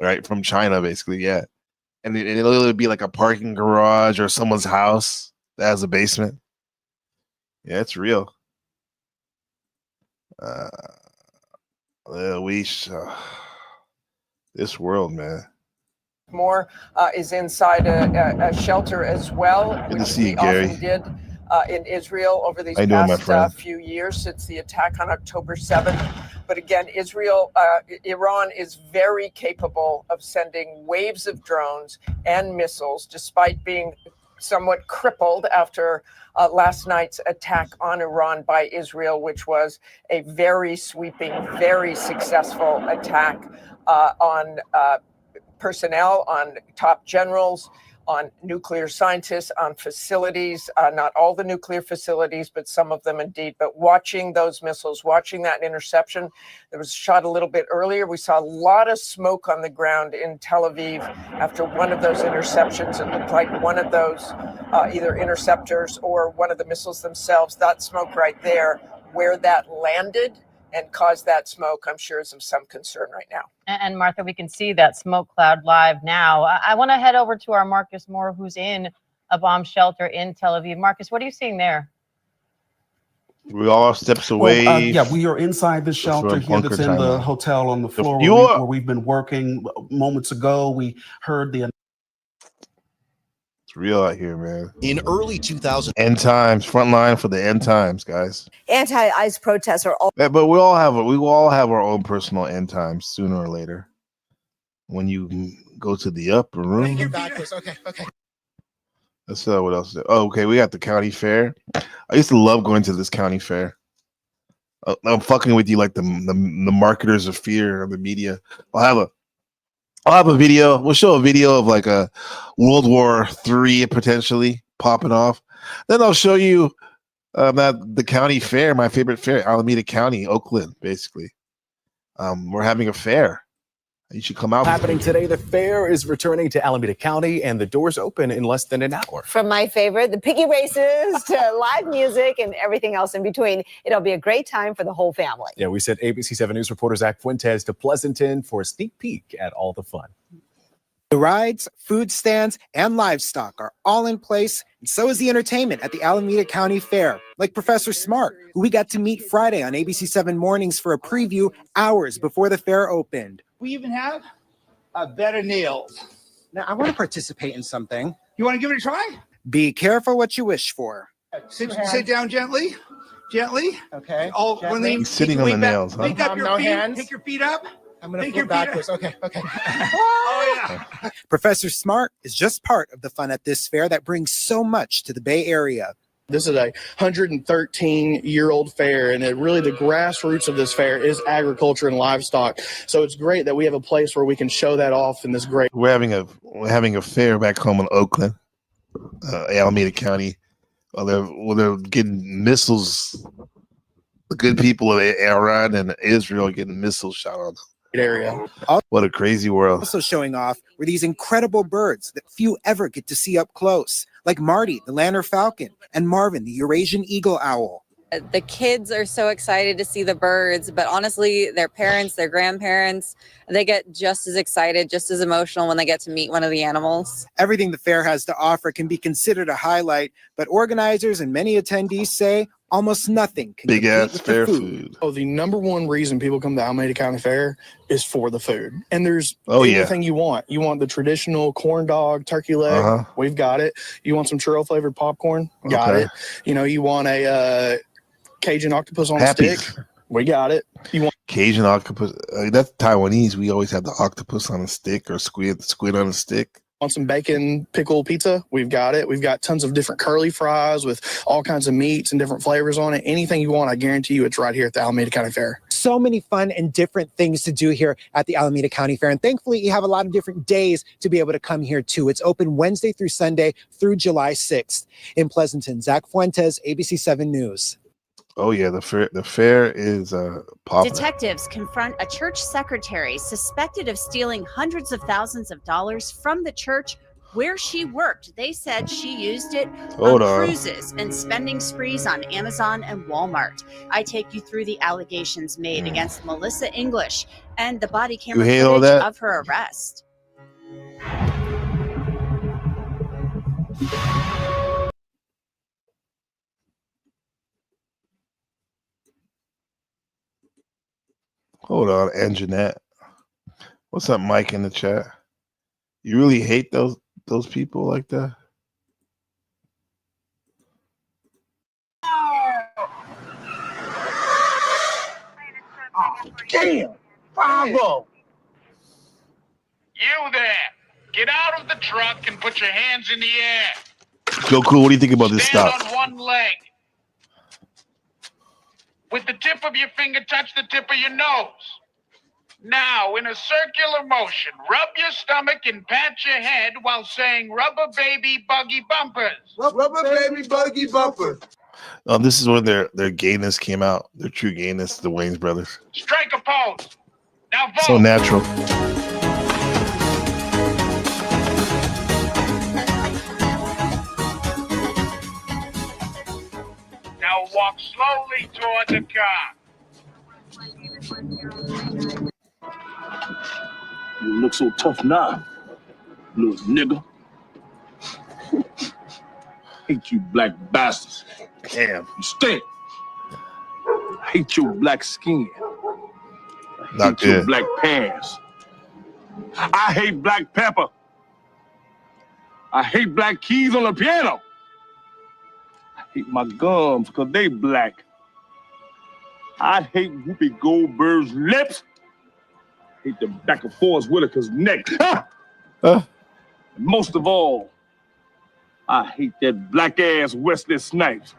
right, from China, basically, yeah. And it'll literally be like a parking garage or someone's house that has a basement. Yeah, it's real. This world, man. More is inside a shelter as well, Good to which see we you, Gary. often did in Israel over these How you doing, my past friend? few years since the attack on October 7th. But again, Iran is very capable of sending waves of drones and missiles, despite being somewhat crippled after last night's attack on Iran by Israel, which was a very sweeping, very successful attack on personnel, on top generals, on nuclear scientists, on facilities, not all the nuclear facilities, but some of them indeed. But watching those missiles, watching that interception, there was a shot a little bit earlier. We saw a lot of smoke on the ground in Tel Aviv after one of those interceptions. It looked like one of those either interceptors or one of the missiles themselves. That smoke right there, where that landed and caused that smoke, I'm sure is of some concern right now. And Martha, we can see that smoke cloud live now. I want to head over to our Marcus Moore, who's in a bomb shelter in Tel Aviv. Marcus, what are you seeing there? We all steps away. Well, yeah, we are inside the shelter here that's in the hotel on the floor where we've been working. Moments ago, we heard the... It's real out here, man. In early 2000, end times, front line for the end times, guys. Anti-ICE protests are all. But we all have our own personal end times sooner or later. When you go to the upper room. Okay. Let's what else? Oh, okay, we got the county fair. I used to love going to this county fair. I'm fucking with you like the marketers of fear of the media. I'll have a video. We'll show a video of like a World War III potentially popping off. Then I'll show you the county fair, my favorite fair, Alameda County, Oakland, basically. We're having a fair. You should come out. Happening today, the fair is returning to Alameda County, and the doors open in less than an hour. From my favorite, the piggy races, to live music and everything else in between. It'll be a great time for the whole family. Yeah, we sent ABC 7 News reporter Zach Fuentes to Pleasanton for a sneak peek at all the fun. The rides, food stands, and livestock are all in place, and so is the entertainment at the Alameda County Fair, like Professor Smart, who we got to meet Friday on ABC 7 Mornings for a preview hours before the fair opened. We even have a better nails. Now, I want to participate in something. You want to give it a try? Be careful what you wish for. Sit down gently. Gently. Okay. He's sitting on the nails, huh? Pick up your feet. Hands. Pick your feet up. I'm going to flip backwards. Okay. Oh, yeah. Professor Smart is just part of the fun at this fair that brings so much to the Bay Area. This is a 113-year-old fair, and really the grassroots of this fair is agriculture and livestock. So it's great that we have a place where we can show that off in this great. We're having a fair back home in Oakland, Alameda County. They're getting missiles. The good people of Iran and Israel are getting missiles shot on them. Area. What a crazy world. Also showing off were these incredible birds that few ever get to see up close, like Marty, the Lanner falcon, and Marvin, the Eurasian eagle owl. The kids are so excited to see the birds, but honestly, their parents, their grandparents, they get just as excited, just as emotional when they get to meet one of the animals. Everything the fair has to offer can be considered a highlight, but organizers and many attendees say almost nothing can big compete ass with fair the food. Oh, the number one reason people come to Alameda County Fair is for the food. And there's yeah, anything you want. You want the traditional corn dog, turkey leg, we've got it. You want some churro flavored popcorn, got it. You know, you want a Cajun octopus on a stick, we got it. You want Cajun octopus? That's Taiwanese. We always have the octopus on a stick or squid on a stick. Want some bacon pickle pizza? We've got it. We've got tons of different curly fries with all kinds of meats and different flavors on it. Anything you want, I guarantee you it's right here at the Alameda County Fair. So many fun and different things to do here at the Alameda County Fair. And thankfully, you have a lot of different days to be able to come here too. It's open Wednesday through Sunday through July 6th. In Pleasanton, Zach Fuentes, ABC 7 News. Oh yeah, the fair is popular. Detectives confront a church secretary suspected of stealing hundreds of thousands of dollars from the church where she worked. They said she used it on cruises and spending sprees on Amazon and Walmart. I take you through the allegations made against Melissa English and the body camera footage of her arrest. Hold on, and Jeanette. What's up, Mike, in the chat? You really hate those people like that? Oh, damn! Bravo! You there! Get out of the truck and put your hands in the air. Joe Cool, what do you think about this Stand stuff? on one leg. With the tip of your finger, touch the tip of your nose. Now, in a circular motion, rub your stomach and pat your head while saying rubber baby buggy bumpers. Rubber baby buggy bumpers. This is when their gayness came out. Their true gayness, the Wayans brothers. Strike a pose. Now vote. So natural. Now walk slowly toward the car. You look so tough now, little nigga. Hate you black bastards. Damn. You stink. I hate your black skin. I hate your black pants. I hate black pepper. I hate black keys on the piano. I hate my gums because they black. I hate Whoopi Goldberg's lips. I hate the back of Forrest Whitaker's neck. And most of all, I hate that black ass Wesley Snipes.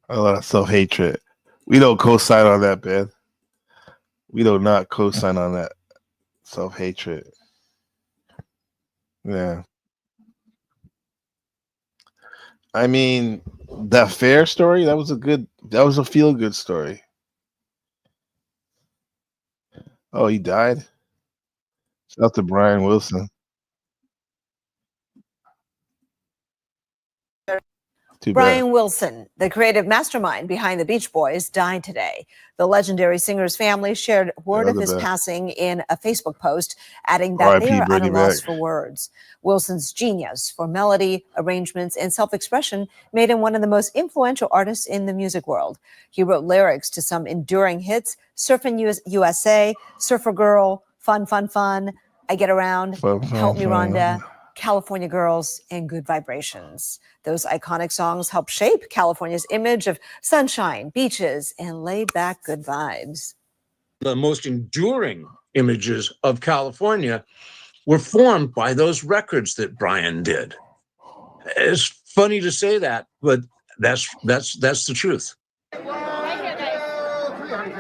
A lot of self-hatred. We don't co-sign on that, man. We do not co-sign on that self-hatred. Yeah. I mean, that Fair story, that was a feel-good story. Oh, he died? Shout out to Brian Wilson. Too bad. Brian Wilson, the creative mastermind behind the Beach Boys, died today. The legendary singer's family shared word of his passing in a Facebook post, adding that they are at a loss for words. Wilson's genius for melody, arrangements, and self-expression made him one of the most influential artists in the music world. He wrote lyrics to some enduring hits: Surfin' USA, Surfer Girl, Fun, Fun, Fun, I Get Around, Help Me Rhonda, California Girls, and Good Vibrations. Those iconic songs helped shape California's image of sunshine, beaches, and laid-back good vibes. The most enduring images of California were formed by those records that Brian did. It's funny to say that, but that's the truth.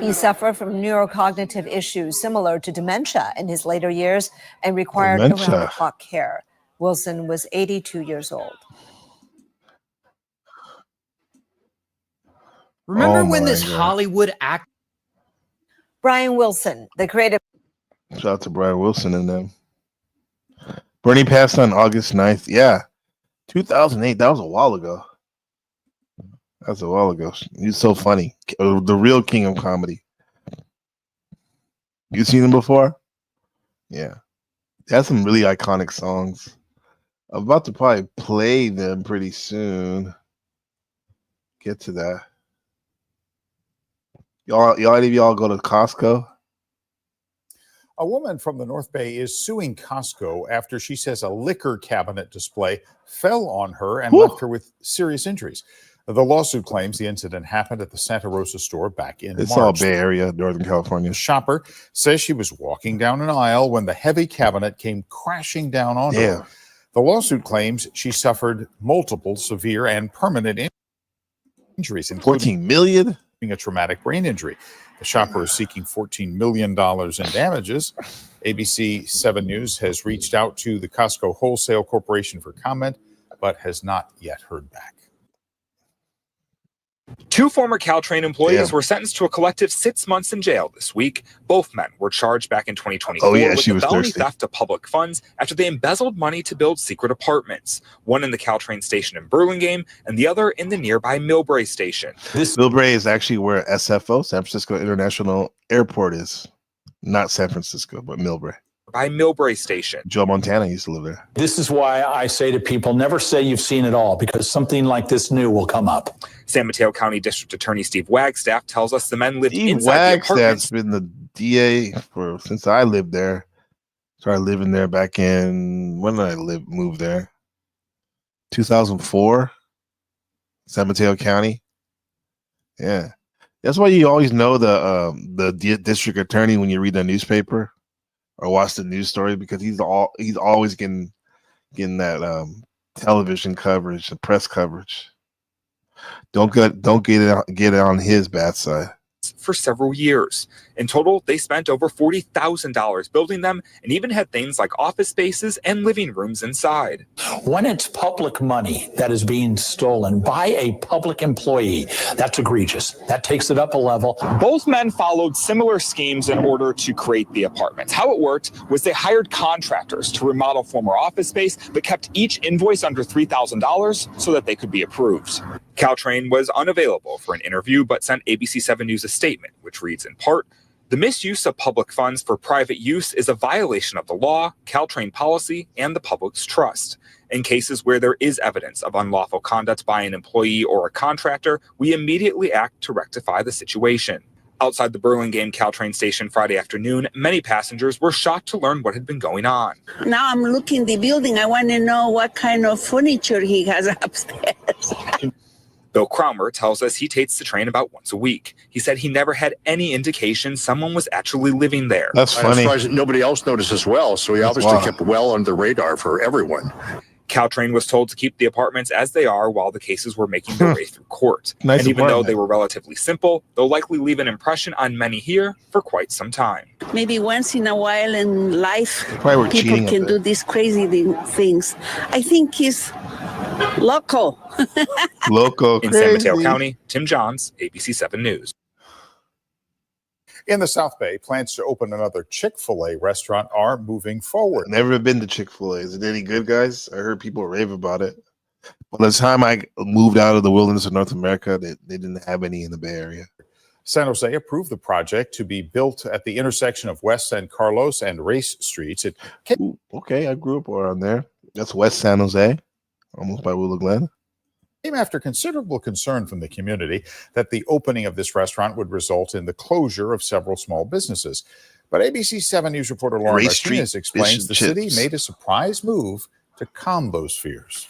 He suffered from neurocognitive issues similar to dementia in his later years and required around-the-clock care. Wilson was 82 years old. Remember when this Hollywood act? Brian Wilson, the creative. Shout out to Brian Wilson and them. Bernie passed on August 9th. Yeah. 2008. That was a while ago. He's so funny. The real king of comedy. You seen him before? Yeah. He has some really iconic songs. I'm about to probably play them pretty soon. Get to that. Any of y'all go to Costco? A woman from the North Bay is suing Costco after she says a liquor cabinet display fell on her and left her with serious injuries. The lawsuit claims the incident happened at the Santa Rosa store back in March. It's all Bay Area, Northern California. The shopper says she was walking down an aisle when the heavy cabinet came crashing down on her. The lawsuit claims she suffered multiple severe and permanent injuries, including $14 million? A traumatic brain injury. The shopper is seeking $14 million in damages. ABC 7 News has reached out to the Costco Wholesale Corporation for comment, but has not yet heard back. Two former Caltrain employees were sentenced to a collective 6 months in jail this week. Both men were charged back in 2024 with the felony theft of public funds after they embezzled money to build secret apartments, one in the Caltrain station in Burlingame and the other in the nearby Millbrae station. Millbrae is actually where SFO, San Francisco International Airport, is. Not San Francisco, but Millbrae. By Millbrae station. Joe Montana used to live there. This is why I say to people, never say you've seen it all, because something like this new will come up. San Mateo County District Attorney Steve Wagstaff tells us the men lived inside the apartments. Wagstaff's been the DA since I lived there. Started living there back in, when did I move there? 2004. San Mateo County. Yeah. That's why you always know the district attorney when you read the newspaper or watch the news story, because he's always getting that television coverage, the press coverage. Don't get it on his bad side. For several years. In total, they spent over $40,000 building them and even had things like office spaces and living rooms inside. When it's public money that is being stolen by a public employee, that's egregious. That takes it up a level. Both men followed similar schemes in order to create the apartments. How it worked was they hired contractors to remodel former office space, but kept each invoice under $3,000 so that they could be approved. Caltrain was unavailable for an interview, but sent ABC 7 News a statement, which reads in part, "The misuse of public funds for private use is a violation of the law, Caltrain policy, and the public's trust. In cases where there is evidence of unlawful conduct by an employee or a contractor, we immediately act to rectify the situation." Outside the Burlingame Caltrain station Friday afternoon, many passengers were shocked to learn what had been going on. Now I'm looking the building. I want to know what kind of furniture he has upstairs. Bill Cromer tells us he takes the train about once a week. He said he never had any indication someone was actually living there. That's funny. I'm surprised that nobody else noticed as well, so he obviously kept well under the radar for everyone. Caltrain was told to keep the apartments as they are while the cases were making their way through court. Nice and even though apartment. they were relatively simple, they'll likely leave an impression on many here for quite some time. Maybe once in a while in life, Probably were people cheating can up do there. these crazy things. I think he's local. Local In San Mateo crazy. County, Tim Johns, ABC 7 News. In the South Bay, plans to open another Chick-fil-A restaurant are moving forward. Never been to Chick-fil-A. Is it any good, guys? I heard people rave about it. By the time I moved out of the wilderness of North America, they didn't have any in the Bay Area. San Jose approved the project to be built at the intersection of West San Carlos and Race Streets. Ooh, okay, I grew up around there. That's West San Jose, almost by Willow Glen. Came after considerable concern from the community that the opening of this restaurant would result in the closure of several small businesses. But ABC 7 News reporter Lauren Race Martinez Street explains fish and the city chips. made a surprise move to calm those fears.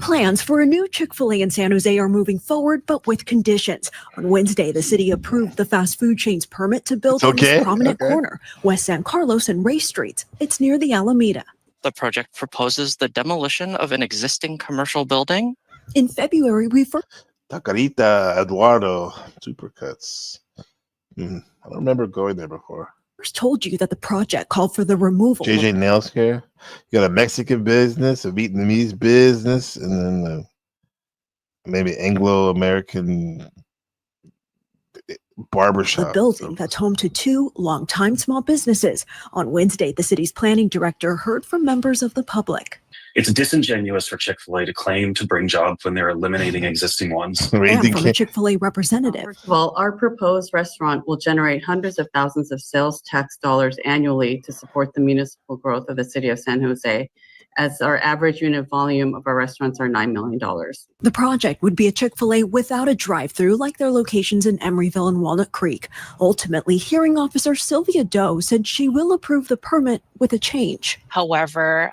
Plans for a new Chick-fil-A in San Jose are moving forward, but with conditions. On Wednesday, the city approved the fast food chain's permit to build on this prominent corner, West San Carlos and Race Streets. It's near the Alameda. The project proposes the demolition of an existing commercial building. In February, we first Tacarita, Eduardo, Supercuts. I don't remember going there before. told you that the project called for the removal JJ Nails Care. You got a Mexican business, a Vietnamese business, and then maybe Anglo-American barbershop. a building that's home to two longtime small businesses. On Wednesday, the city's planning director heard from members of the public. It's disingenuous for Chick-fil-A to claim to bring jobs when they're eliminating existing ones. And from a Chick-fil-A representative. Well, our proposed restaurant will generate hundreds of thousands of sales tax dollars annually to support the municipal growth of the city of San Jose, as our average unit volume of our restaurants are $9 million. The project would be a Chick-fil-A without a drive-through like their locations in Emeryville and Walnut Creek. Ultimately, hearing officer Sylvia Doe said she will approve the permit with a change. However,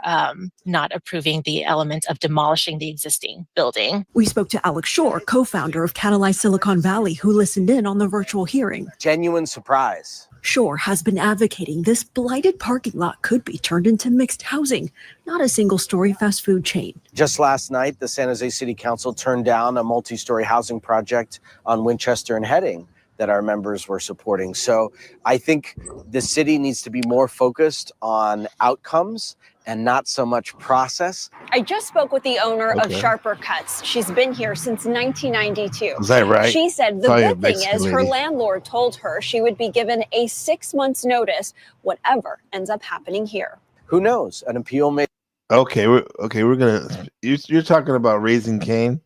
not approving the element of demolishing the existing building. We spoke to Alex Shore, co-founder of Catalyze Silicon Valley, who listened in on the virtual hearing. Genuine surprise. Shore has been advocating this blighted parking lot could be turned into mixed housing, not a single-story fast food chain. Just last night, the San Jose City Council turned down a multi-story housing project on Winchester and Heading that our members were supporting. So I think the city needs to be more focused on outcomes and not so much process. I just spoke with the owner of Okay. Sharper Cuts. She's been here since 1992. Is that right? She said the Probably a good thing Mexican is her lady. landlord told her she would be given a 6 months notice, whatever ends up happening here. Who knows? An appeal may. Okay, we're gonna. You're talking about Raising Cane.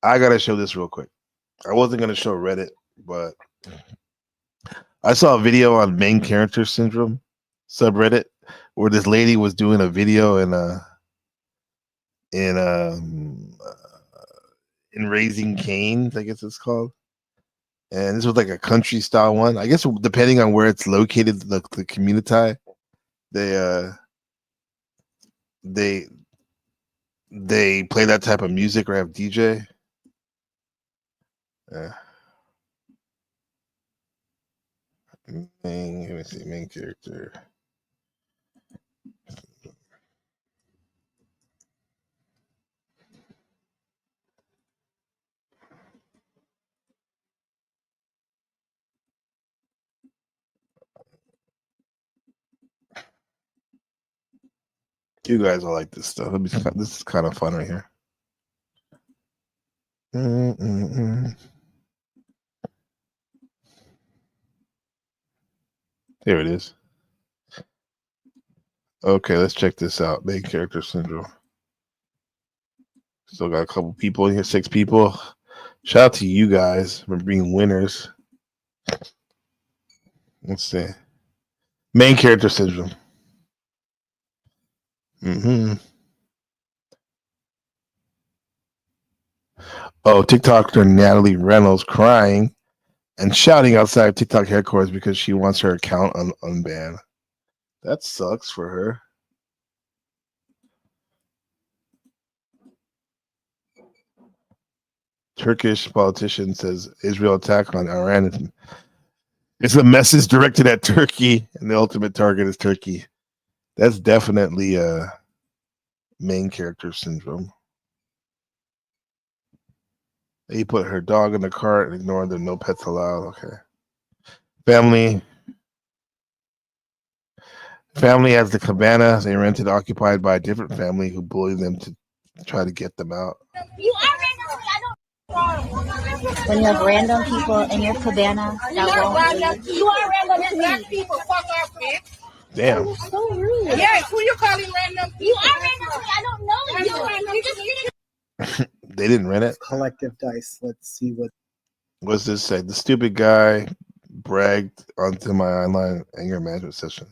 I gotta show this real quick. I wasn't gonna show Reddit, but I saw a video on main character syndrome subreddit where this lady was doing a video in Raising Cane's, I guess it's called. And this was like a country style one. I guess depending on where it's located, the community, they play that type of music or have DJ. Let me see, main character. You guys will like this stuff. This is kind of fun right here. Here it is. Okay, let's check this out. Main character syndrome. Still got a couple people in here, 6 people. Shout out to you guys for being winners. Let's see. Main character syndrome. Oh, TikToker Natalie Reynolds crying and shouting outside TikTok headquarters because she wants her account unbanned. That sucks for her. Turkish politician says Israel attack on Iran. It's a message directed at Turkey, and the ultimate target is Turkey. That's definitely Main character syndrome. He put her dog in the cart and ignored the no pets allowed. Okay. Family has the cabana they rented occupied by a different family who bullied them to try to get them out. When you have random people in your cabana that won't leave. You are random black people. Fuck off, bitch. Damn. You're so rude. Yes, who you calling random? You are random. I don't know you. You just They didn't rent it. Collective dice. Let's see what. What's this say? The stupid guy bragged onto my online anger management session.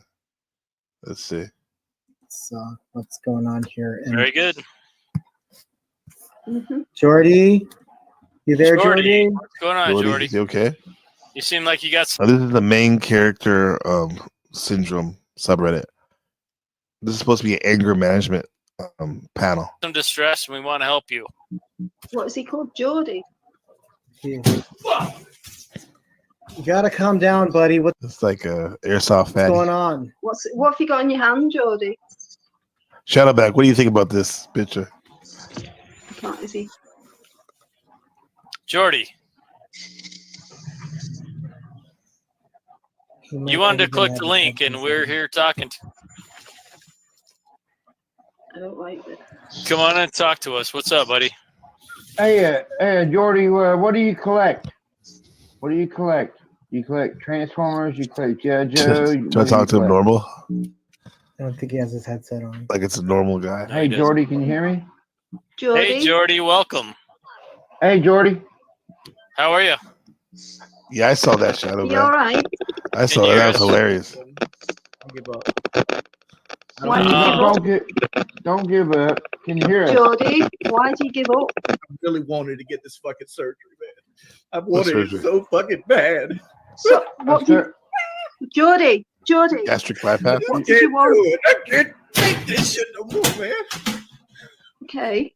Let's see. What's going on here? And Very good. Jordy, you there, Jordy? What's going on, Jordy? Is he okay? You seem like you got Now, this is the main character syndrome subreddit. This is supposed to be an anger management panel. some distress, and we want to help you. What is he called? Jordy? You gotta calm down, buddy. What's It's like a airsoft fatty. going on? What have you got in your hand, Jordy? Shadowback, what do you think about this picture? What is he? Jordy, you wanted to click the link, and we're here talking. I don't like this. Come on and talk to us. What's up, buddy? Hey, Jordy, what do you collect? What do you collect? You collect Transformers, you collect JoJo. Do I talk to him normal? I don't think he has his headset on. Like it's a normal guy. Hey, Jordy, can you hear me? Jordy? Hey, Jordy, welcome. Hey, Jordy. How are you? Yeah, I saw that Shadowback. You all right? I saw that. That was hilarious. Don't give up. Can you hear us? Jordy, why do you give up? I really wanted to get this fucking surgery, man. I What wanted surgery? it so fucking bad. So, what did, Jordy, Gastric bypass. what did you want? I can't take this shit no more, man. Okay.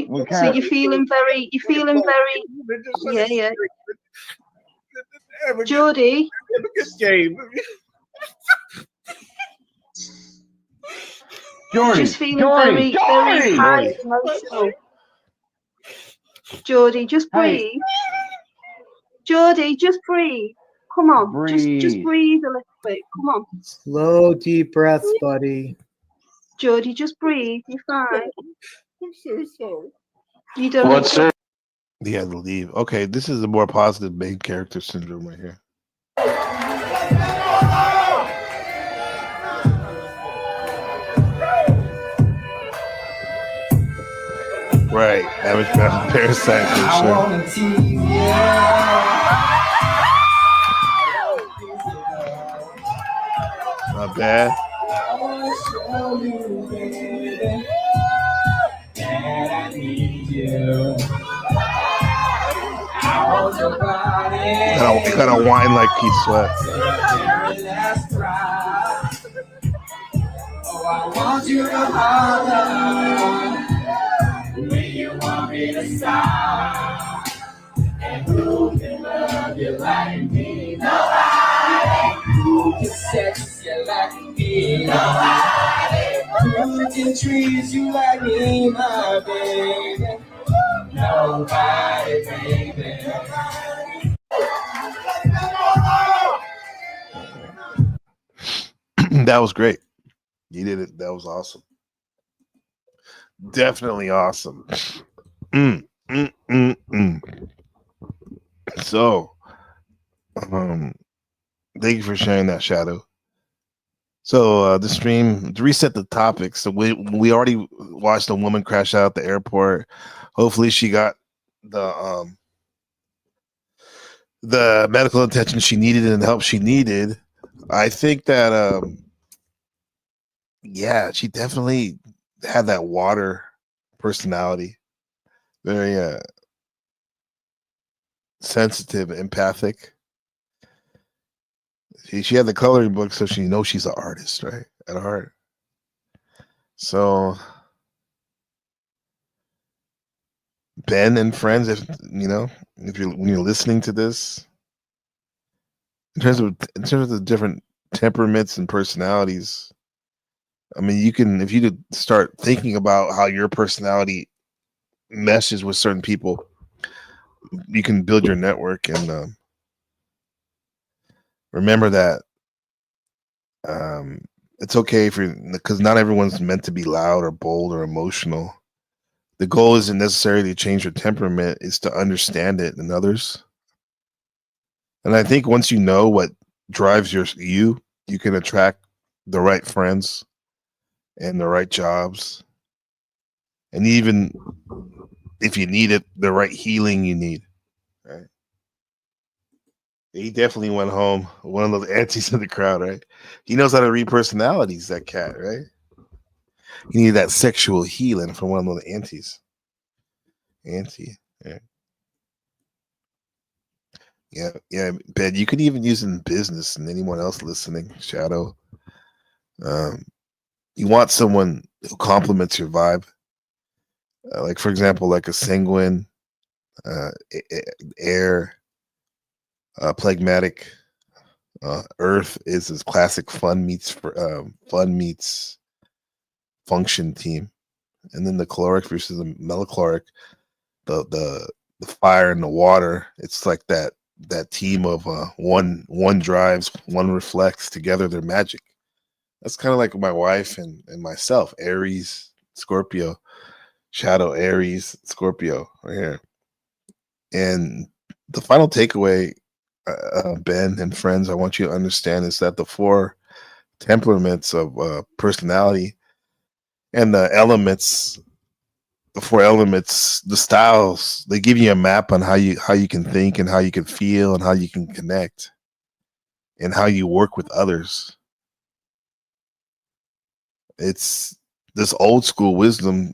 What So kind you're feeling very, yeah. Jordy, Have a good game. Jordy, just feeling very high emotional. Jordy, just breathe. Jordy, just breathe. Come on, just breathe a little bit. Come on, Slow, deep breaths, buddy. Jordy, just breathe. You're fine. I'm so sorry. You don't. He had to leave. Okay, this is a more positive main character syndrome right here. Right, average parasite for sure. Not bad. Gotta whine like Keith Sweat. I want you to holler when you want me to stop. And who can love you like me? Nobody. Who can sex you like me? Nobody. Who can treat you like me, my baby? Nobody, baby. That was great. You did it. That was awesome. Definitely awesome. So, thank you for sharing that, Shadow. So the stream, to reset the topic. So we already watched a woman crash out at the airport. Hopefully she got the medical attention she needed and the help she needed. I think that yeah, she definitely had that water personality. Very sensitive, empathic. She had the coloring book, so she knows she's an artist, right? At heart. So Ben and friends, if when you're listening to this, in terms of the different temperaments and personalities, I mean, you can, if you could start thinking about how your personality meshes with certain people, you can build your network. And remember that it's okay because not everyone's meant to be loud or bold or emotional. The goal isn't necessarily to change your temperament, it's to understand it in others. And I think once you know what drives you can attract the right friends and the right jobs. And even if you need it, the right healing you need. Right? He definitely went home. One of those aunties in the crowd, right? He knows how to read personalities, that cat, right? He needed that sexual healing from one of those aunties. Auntie. Yeah. Yeah, Ben, you could even use it in business and anyone else listening, Shadow. You want someone who complements your vibe. Like, for example, like a sanguine, air, phlegmatic. Earth is his classic fun meets function team. And then the caloric versus the melochloric, the fire and the water, it's like that team of one drives, one reflects, together they're magic. That's kind of like my wife and myself. Aries, Scorpio, Shadow, Aries, Scorpio, right here. And the final takeaway, Ben and friends, I want you to understand is that the four temperaments of personality and the four elements, the styles, they give you a map on how you can think and how you can feel and how you can connect and how you work with others. It's this old school wisdom.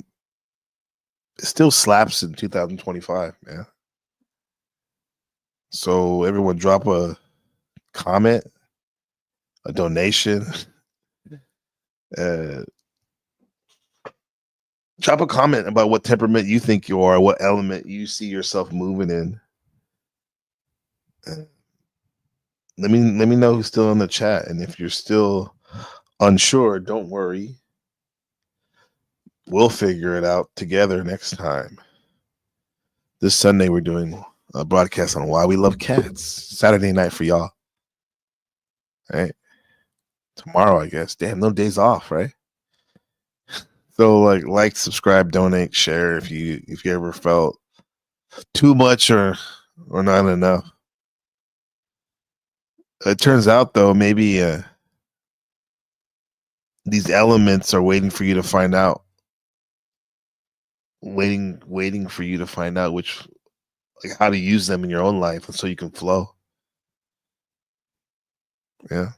It still slaps in 2025, man. So everyone drop a comment, a donation, drop a comment about what temperament you think you are, what element you see yourself moving in. Let me know who's still in the chat, and if you're still unsure, don't worry. We'll figure it out together next time. This Sunday we're doing a broadcast on why we love cats. Saturday night for y'all. All right. Tomorrow, I guess. Damn, no days off, right? So like, subscribe, donate, share if you ever felt too much or not enough. It turns out though, maybe these elements are waiting for you to find out. Waiting for you to find out how to use them in your own life, and so you can flow. Yeah.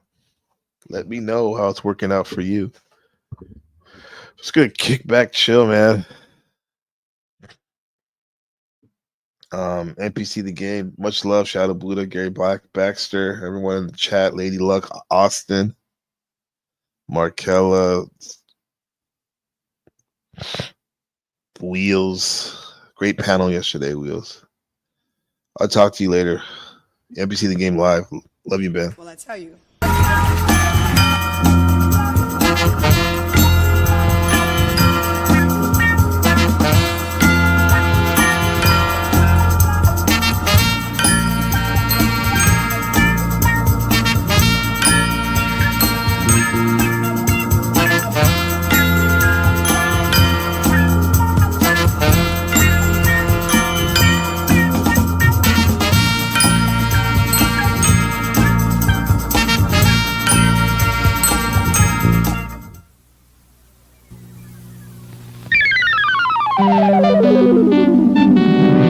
Let me know how it's working out for you. Just gonna kick back, chill, man. NPC the game. Much love, Shadow Buddha, Gary Black, Baxter, everyone in the chat, Lady Luck, Austin, Markella, Wheels. Great panel yesterday, Wheels. I'll talk to you later. NPC the game live. Love you, Ben. Well, I tell you.